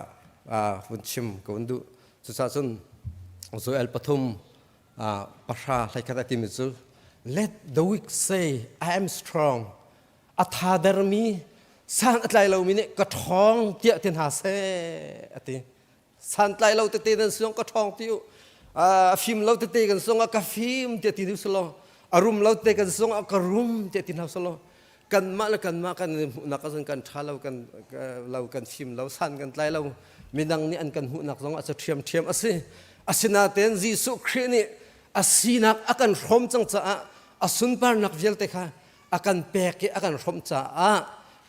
wan sim ko mundu chu chun zo el pathum pasha lai kha ti mi chu let the weak say I am strong athadarmi san atlai lo mi ne ka thong tia tin ha se ati san tlai lo te den song ka thong tiu phim lo te kan song ka phim te ti solo arum lo te kan song ka rum te ti na solo kan ma kan na ka kan thalo kan lo kan phim lo san kan tlai lo minang ni an kan hu nak song a thiam ase asina ten jisu khri ni asinak akan rom chang cha asun par nak vel te kha akan pek akan rom cha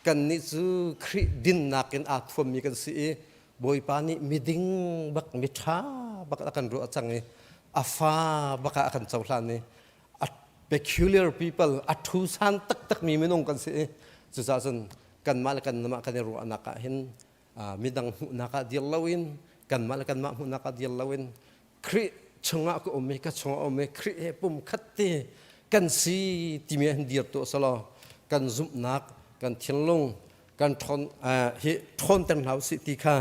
kan ni chu khri din nakin a thom mi kan si boi pani miding bak mitha bak akan ru achang ni afa baka akan chawhlan ni peculiar people athu san tak mi minung kan si chu sa chun kan mal kan nama kan ru anaka hin midang naka dial lawin kan mal kan ma naka dial lawin khri chunga ko ome ka chunga ome khri e pum khatte kan si timi han dir to salo kan zum nak kan thinlung kan thon hi thon tan hau si ti kha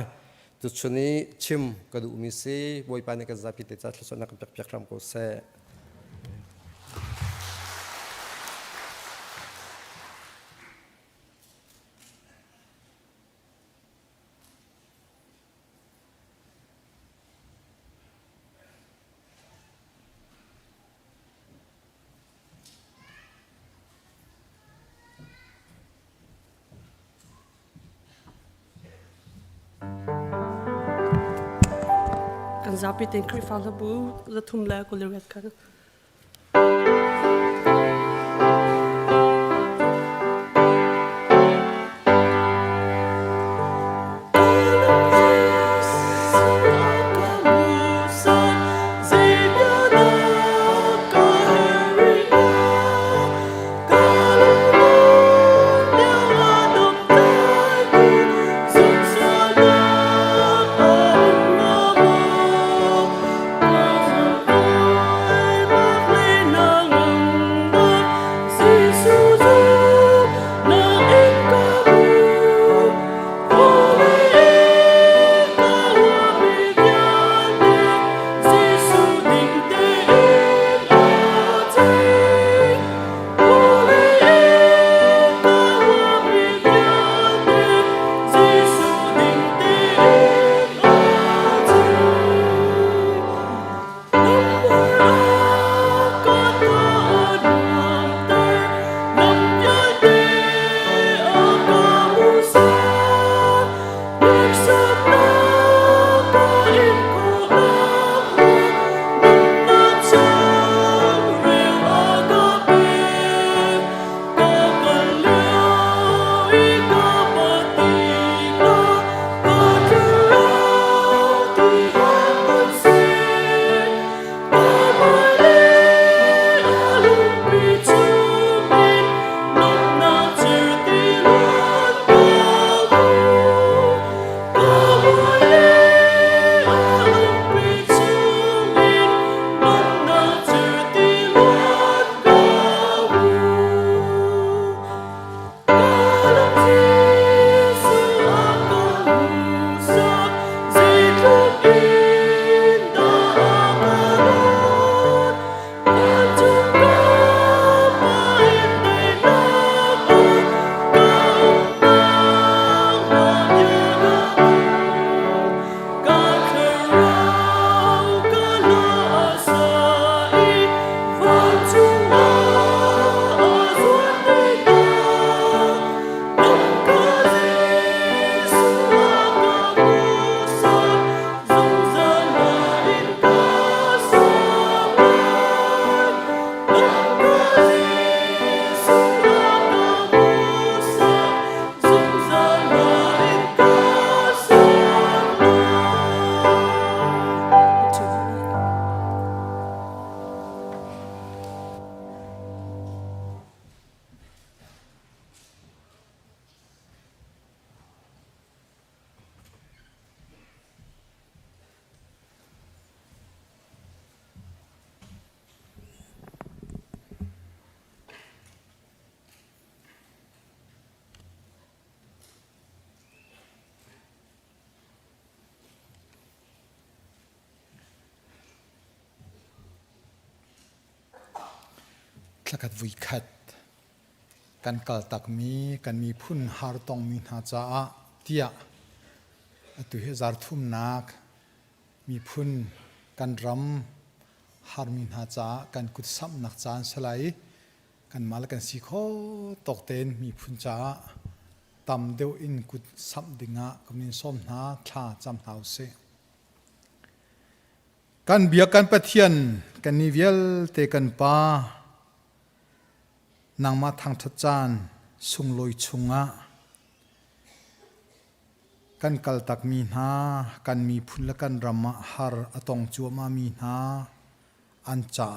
tu chuni chim ka du mi se boi pa ne ka zapi te cha thsona ka pek ram ko se kan zapi ten kri fa la bu la thum la ko le wet kan tlakat vui khat kan kal tak mi kan mi phun har tong mi na cha tia atu he zar thum nak mi phun kan ram har mi na cha kan kut sam nak chan salai kan mal kan si kho tok ten mi phun cha tam deu in kut sam dinga kamin som na tha cham hau se kan bia kan pathian kan nivel te kan pa nang ma thang thachan sung loi chunga kan kal tak mi na kan mi phun la kan rama har atong chuama mi na an cha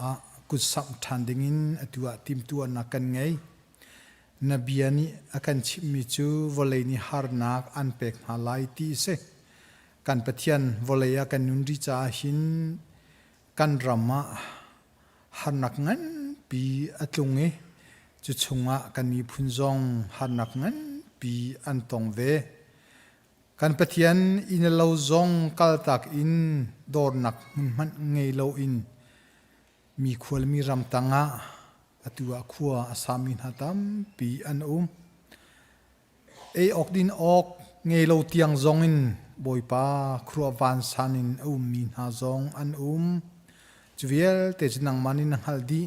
kut sam than dingin atua tim tu na kan ngei nabiani akan chimmi chu voleni har nak an pek halai ti se kan pathian voleya kan nunri cha hin kan rama har nak ngan pi atlunge chu chunga kan mi phunjong har nak ngan pi an tong ve kan pathian in lo zong kal tak in dor nak man ngei lo in mi khwal mi ram tanga atua khua asamin hatam pi an e ok din ok ngei lo tiang zong in boipa khruwa van sanin min ha zong an chuviel te chinang manin haldi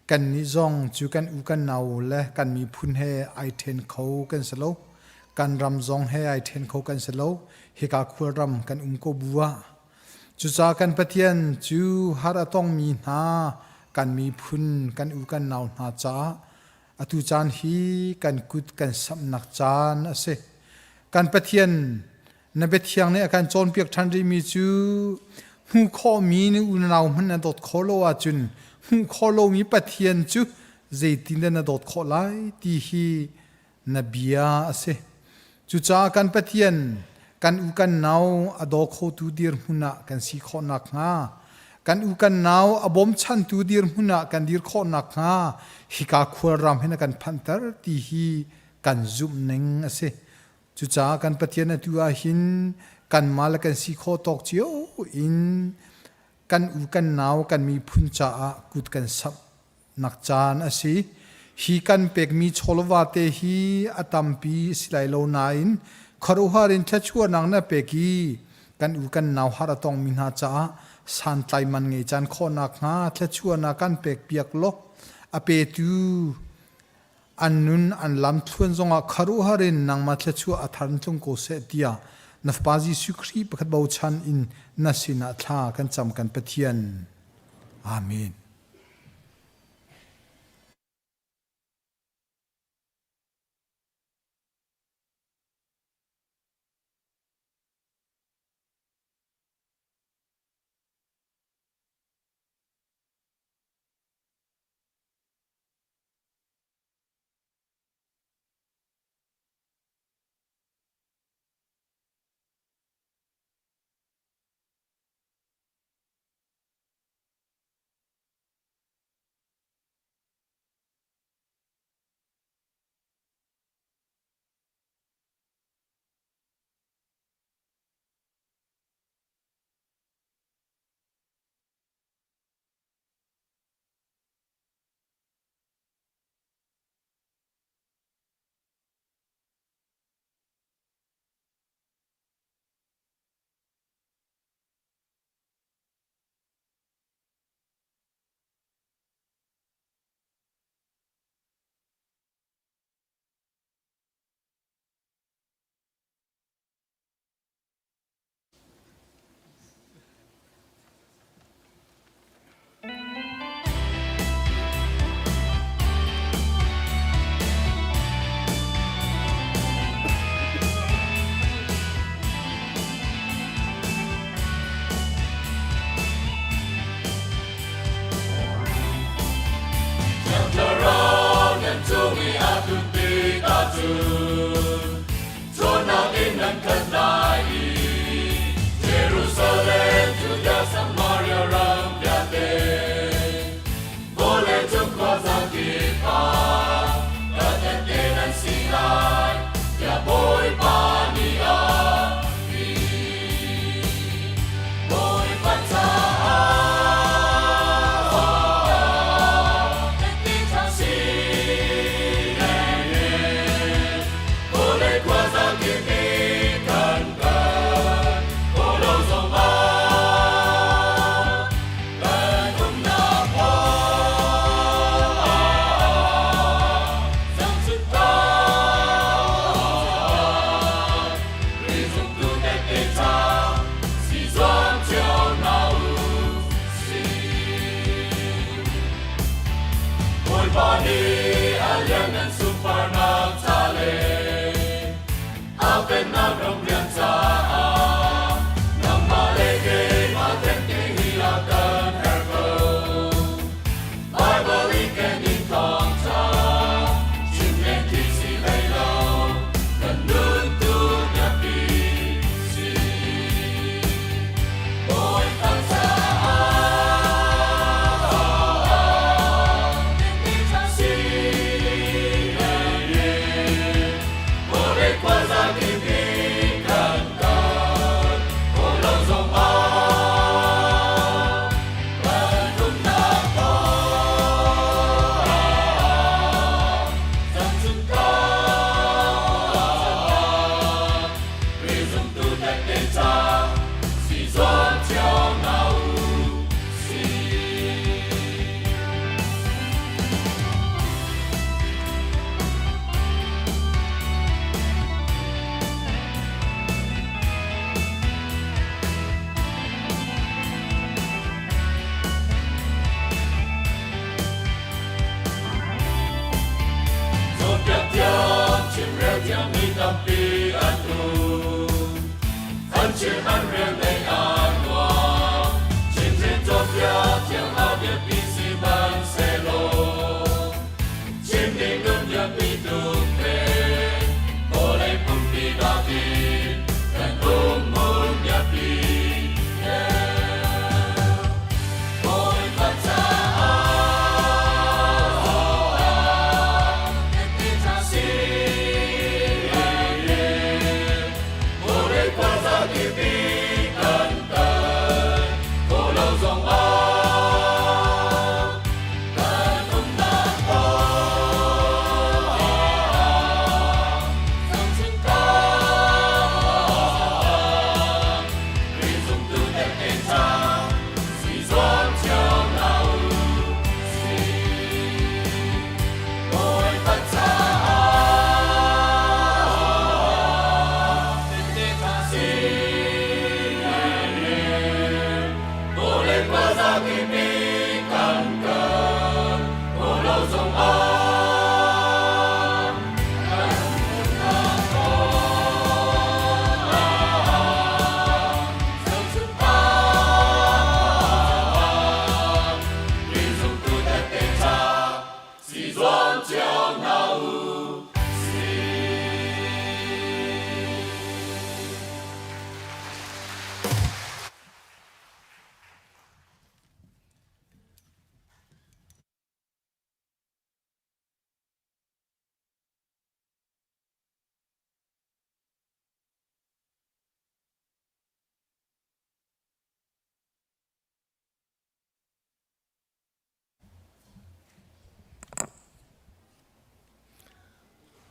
kan ni zong chu kan u kan nau le kan mi phun he ai then kho kan salo kan ram zong he ai then kho kan salo he ka khur ram kan ko buwa chu cha kan pathian chu har atong mi na kan mi phun kan u kan nau na cha atu chan hi kan kut kan sam nak chan ase kan pathian na bethiang ne akan chon piak than ri mi chu hu kho mi ni u nau man na dot kholo a chun hu kholo mi pathian chu zeitin na dot kho lai ti hi nabia ase chu cha kan pathian kan u kan nau ado kho tu dir huna kan si kho nak nga kan u kan nau abom chan tu dir huna kan dir kho nak nga hi ka khur ram hena kan phantar ti hi kan zum neng ase chu cha kan pathian tu a hin kan mal kan si kho tok chio in kan u kan nau kan mi phun cha a kut kan sap nak chan ase hi kan pek mi cholwa te hi atampi silai lo nain kharo harin thachua nang na peki kan u kan nau har atong min ha cha san tlai man ngei chan kho nak nga thachua na kan pek piak lo ape tu annun an lam thun zonga kharo harin nang ma thachua athan tung ko se tia nafpazi sukri pakhat bau chan in nasina tha kan cham kan pathian amen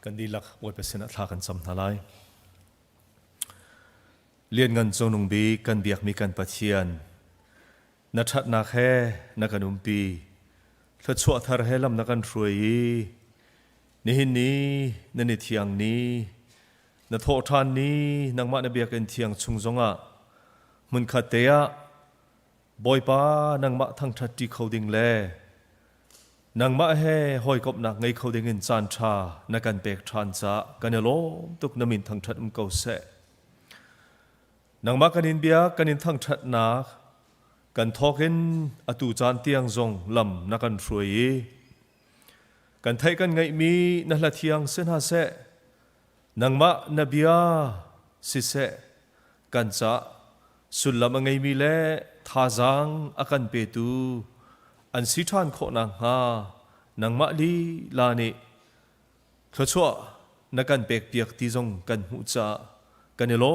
กันดีลักวัดเป็นเสนาทากันสำนักไลเลียนเงินจงนุงบีกันเบียกมีกันปะเทียนนัดนาแค่นักนุมปีถ้าชั่วทาร์เฮลัมนักันรวยนี่หินนี้นั่นนี่เทียงนี้นัดโททานนี้นักมาในเบียกันเทียงชุงจงอ่ะมันขัดเตะบอยป้านักมาทั้งทัดที่เขาดิ่งแลนางมาเฮหอยกบหนักไงเขาได้เงินจานชานักการเบกทานจะกันยโลตุกน้ำมินทั้งทัดมเกาเสนางมากันอินเบียกันอินทั้งทัดนักกันทอกินอตุจานเตียงจงลำนักการรวยกันไทยกันไงมีนักละเทียงเส้นหาเสนางมานเบียสิเสกันจะสุดลำไงมีเล่ทาจังอากันเปตูอันสิทานโคนางฮานางมาลีลานิขชัวนักการเปกเปียกที่จงกันหูจ่ากันเอโล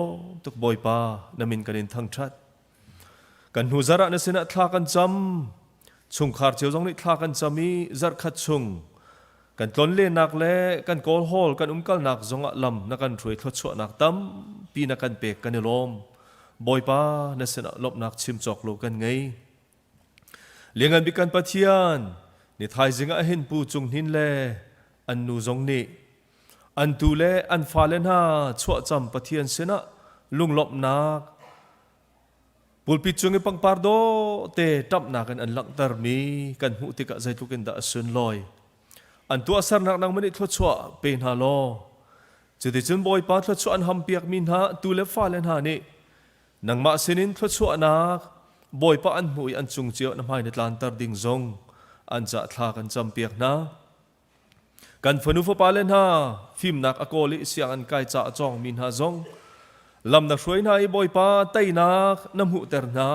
ตุกบอยปานามินกันอินทั้งชัดกันหูจาระนสินะทากันจำชุงขาดเจียวจงนิทากันจำมีจัดขัดชุงกันกลนเล่นักเล่กันโกลโฮลกันกัลนักจงอัลำนักการรวยขชัวนักตั้มปีนักการเปกกันเอโลมบอยปานสินะลบนักชิมจอกโลกันไงเลี้ยงกันบิกันปะเทียนนี่ไทยจิงอาเห็นปูจุงหินเล่อันนูจงนี่อันตูเล่อันฟาเลน่าชั่วจำปะเทียนเสนะลุงลบนักปูปิจุงไอปังปาร์โดเตตับนักกันอันลังตารมีกันหูติกะใจทุกินดาสุนลอย อันตัวสารนักนังมันนี่ทวดชัวเป็นฮาโลจะได้จนบอยป้าทวดชัวอันหำเปียกมินหาตูเล็บฟ้าเลนหานี่นังมาเซนินทวดชัวนักบอยป้าอันมวยอันจุงเจียวน้ำให้ในลานตรดิ่งซงอันจะทากันจำเปียกนะกันฝนุฟปาเลนหาฟิมนักอโกลิเสียงอันกายจะจองมินหาซงลำนักช่วยนายบอยป้าไตนักน้ำหูเตอร์นา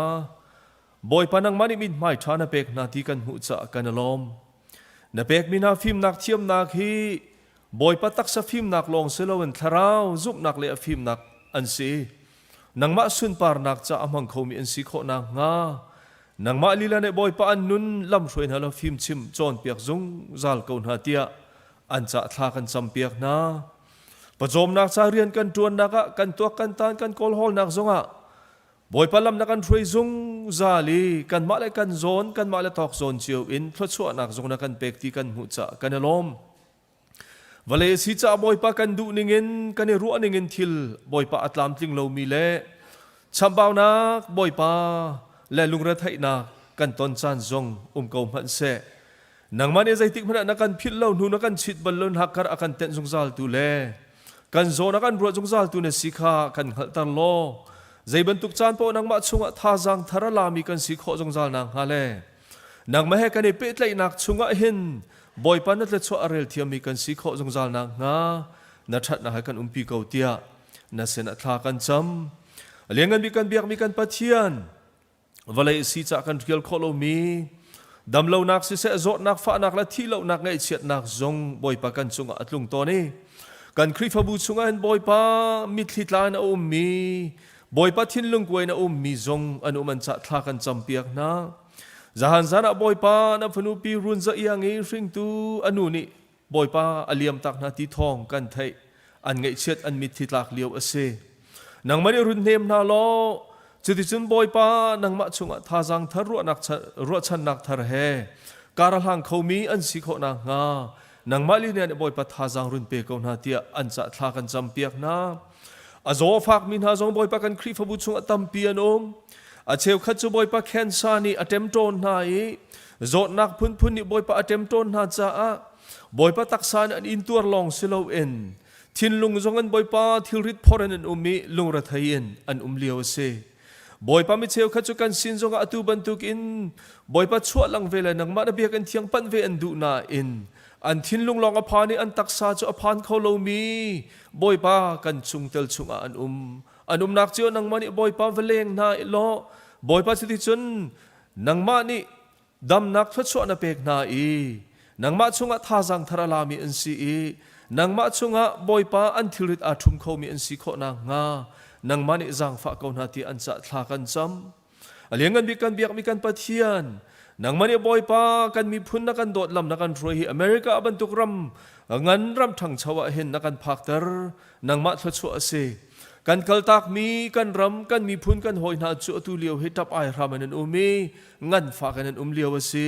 บอยป้านังมันนี่มินไม่ชานาเปกนาที่กันหูจะกันลมนาเปกมินาฟิมนักเทียมนักฮีบอยป้าตักสฟิมนักลงเซลวันทราวซุกนักเลฟิมนักอันซีนังมาสุนปาร์นักจะอมังเขามีอันซีโคนักงานังมาลีลาเนบอยป้าอันนุนลำช่วยนาลฟิมชิมจอนเปียกซงจัลกอนฮาเตียอันจะทากันจำเปียกนาปะจอมนักสาเรียนกันจวนนักกันตัวกันตานกันกอลฮอลนักซงะบอยป้าลำนักกันช่วยซงซาลีกันมาเลกันโซนกันมาเลทอกโซนเชียวอินพระชั่วนักซงนักกันเปกตีกันหุจะกันลมวเลสิจะบอยป้ากันดูนิงินกันรัวนิงินทิลบอยป้าอัตลามติงโลมีเล่ชัมบาวนักบอยป้าและลุงระไทยนักกันตอนจานซงเกามันเสนังมันเอใจติกมันนักกันพิลเล่าหนูนักกันชิดบอลลูนหักการอากันเต้นซงซาลตูเล่กันโซนักกันรัวซงซาลตูเนสิกากันขัดตันโลใจบรรทุกจานโปนังมาชงท่าจังทาราลามีกันสิขอซงซาลนางฮาเล่นังไม่ให้กันเอเปิดเลยนักชงเห็นบอยปันนัดเลชัวอาเรลเทียมมีกันสิขอจงจาลนางงานัดชัดนักให้กันปีเกาเตียนัดเสนัดทากันจำเลี้ยงกันมีกันเบียกมีกันปัจเจียนวลัยสีจากกันเรียลโคโลมีดำเหล่านักสิเสจดนักฟ้านักและที่เหล่านักไงเฉียดนักจงบอยปากันจงอัดลงตัวนี้กันคริฟบูจงอันบอยปามิดลิตลานอุมมีบอยปาทิ้นลงกวยนอุมมีจงอันอุมันจะทากันจำเปียกนะjahan zana boy pa na phanu pi run za yang e ring tu anu ni boy pa aliam tak na ti thong kan thai an ngai chet an mit thitlak liu ase nang mani run nem na lo chiti chun boy pa nang ma chunga tha jang thar ro chan nak thar he karal hang khomi an si kho na nga nang mali ne boy pa tha jang run pe ko na tia an cha thla kan cham piak na azo fak min ha jong boy pa kan khri phabu chunga tam pi anอาเชลขัดจูบอยปะแคนซานี่อัตเต็มโตนหายโจดนักพุ่นนี่บอยปะอัตเต็มโตนหาจ้าบอยปะตักซานอันอินตัวลองสิโลเอ็นทินลุงจงอันบอยปะทิลริดพอรันอันมีลุงรัทยันอันเลียวเซบอยปะมิเชลขัดจูกันสินจงอัตุบันตุกินบอยปะชั่วลังเวลานังมาดเบียกันเทียงปันเวอันดูนาอินอันทินลุงลองอภานี่อันตักซาจูอภานเขาโลมีบอยปะกันชุงเตลชุงอันนักเจียวนังมานี่บอยปะเวเลงนาอิโลบอยปัสติชนนังมานี่ดำนักทศวรรษเปกนาอีนังมาชงะท่าจังทาราลามีอันซีอีนังมาชงะบอยป้าอันทิริตอาทุมเขามีอันซีโคนางานังมานี่จังฝากเขาหน้าที่อันจะทากันจำเลี้ยงกันมีกันเบียกมีกันปะเทียนนังมานี่บอยป้ากันมีพุ่นนักกันโดดลำนักกันรวยอเมริกาบรรทุกรำงันรำทั้งชาวเห็นนักกันพักเตอร์นังมาทศวรรษเสกันกลตักมีกันรำกันมีพุ่นกันหอยนาจุตุเลียวให้ทับไอรามันอุมีงันฝากกันเลียวสิ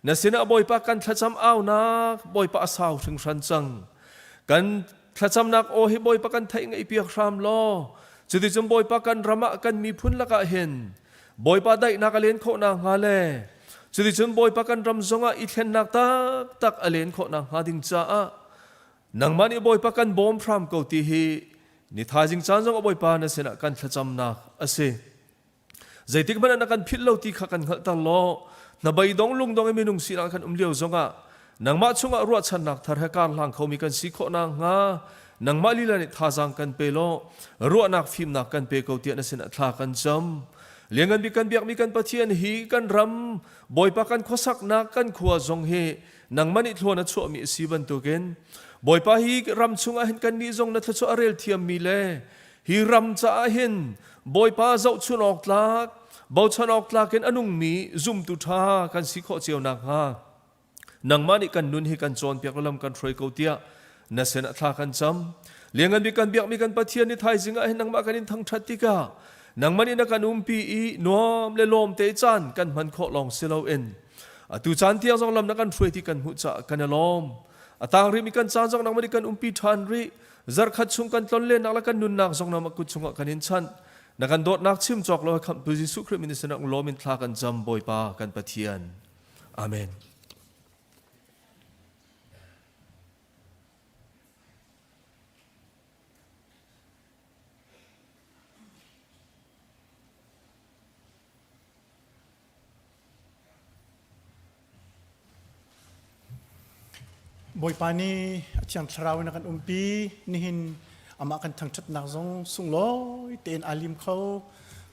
นั่นสินะบอยปากันทัดจำเอานักบอยปาสาวถึงรันจังกันทัดจำนักโอให้บอยปากันไทยไงเปียกรามล้อจุดที่จำบอยปากันรำกันมีพุ่นละกะเห็นบอยปาได้นักเลียนโคนางฮาเล่จุดที่จำบอยปากันรำจงอ่ะอีเทนนักตักเลียนโคนางฮาดิงจ้านังมันอีบอยปากันบอมพรามเกาตีฮีนี่ท้ายจริงจังจงอบอยปานะเสนากันขจำนักอาศัยใจติกมันนักกันพิลเลาตีขักันขัดตลอดนับใบดองลุงดองไอ้เมนุงสีนักกันเลี้ยวจงอ่ะนังมาชงอ่ะรัวชันนักทาร์การหลังเขามีกันสีโคนางงานังมาลีลานี่ท้าจังกันเปโลรัวนักฟิล์มนักกันเปเกาเตียนะเสนาทากันจำเลี้ยงกันมีกันเบียกมีกันปะเทียนฮีกันรำบอยปากันขสักนักกันขวาจงเฮนังมันอิทโลนัดชัวมีสีบันตุกินบอยปาฮีรำชงอาเห็นกันนี้จงนัทชัวอาเรลเทียมมีเล่ฮีรำจะอาเห็นบอยปาเจ้าชุนออกลักบ่าวชุนออกลักเห็นอนุงมีซุ่มตุทากันสิขอเจียวนักฮานังมานี่กันนุนให้กันจอนเปียกลำกันทรอยเกาเตียนัเสนทากันจำเลี้ยงกันมีกันเบียกมีกันปะเทียนในไทยสิงอาเห็นนังมากันทั้งชัดติกานังมานี่นักกันปีอีนวมเลลมเตจันกันมันขอลองเซลเอ็นตุจันเทียงจงลำนักกันทรอยที่กันหุจะกันลมต่างริมีกันจางจงนักมันกันปีทันริจารขัดชงกันตอนเล่นนักละกันนุนนักจงนักมักกุศลกันหินชันนักกันโดดนักชิมจอกลอยคำพระเยซูคริสต์มินิสนักล้อมินทากันจำบอยปากันปะเทียนอาเมน boy pani tiang thrau na kan umpi nihin ama kan thang chat nak zong sungloi ten alim khau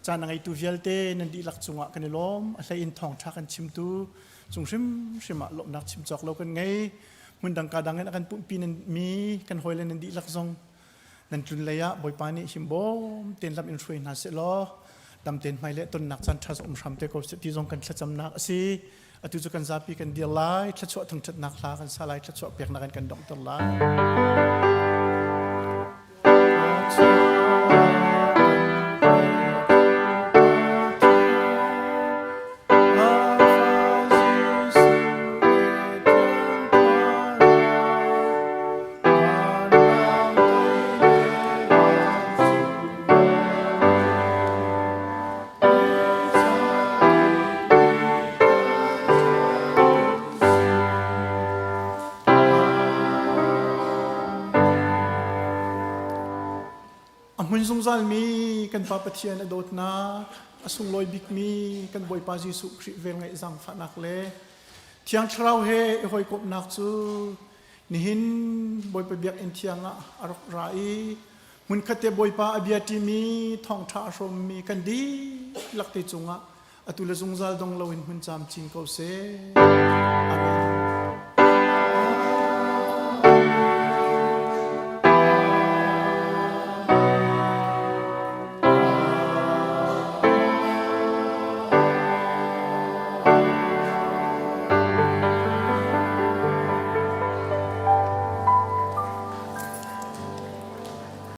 chan ngai tu vialte nan di lak chunga kan lom a in thong tha kan chim tu chung shima lop nak chim chok lo kan ngai mun dang ka dang kan pumpi nan mi kan hoilen nan di lak zong nan tun leya boy pani himbom ten lam in thrui na se lo dam ten mai le ton nak chan thas sham te ko se ti zong kan thacham nak si atu chu kan zapi kan dia lai thachwa thang chat nak la kan salai thachwa pek na kan dong tor lai Mun zal mi kan papathian adot na asung loi bik mi kan boy pa Jesu Christ vel ngai zang fa nak le thiang thrau he hoi kop nak chu nihin boy pa biak in thiang a arok rai mun khate boy pa abiati mi thong tha rom mi kan di lakte chunga atula zungzal dong loin hun cham ching ko se amen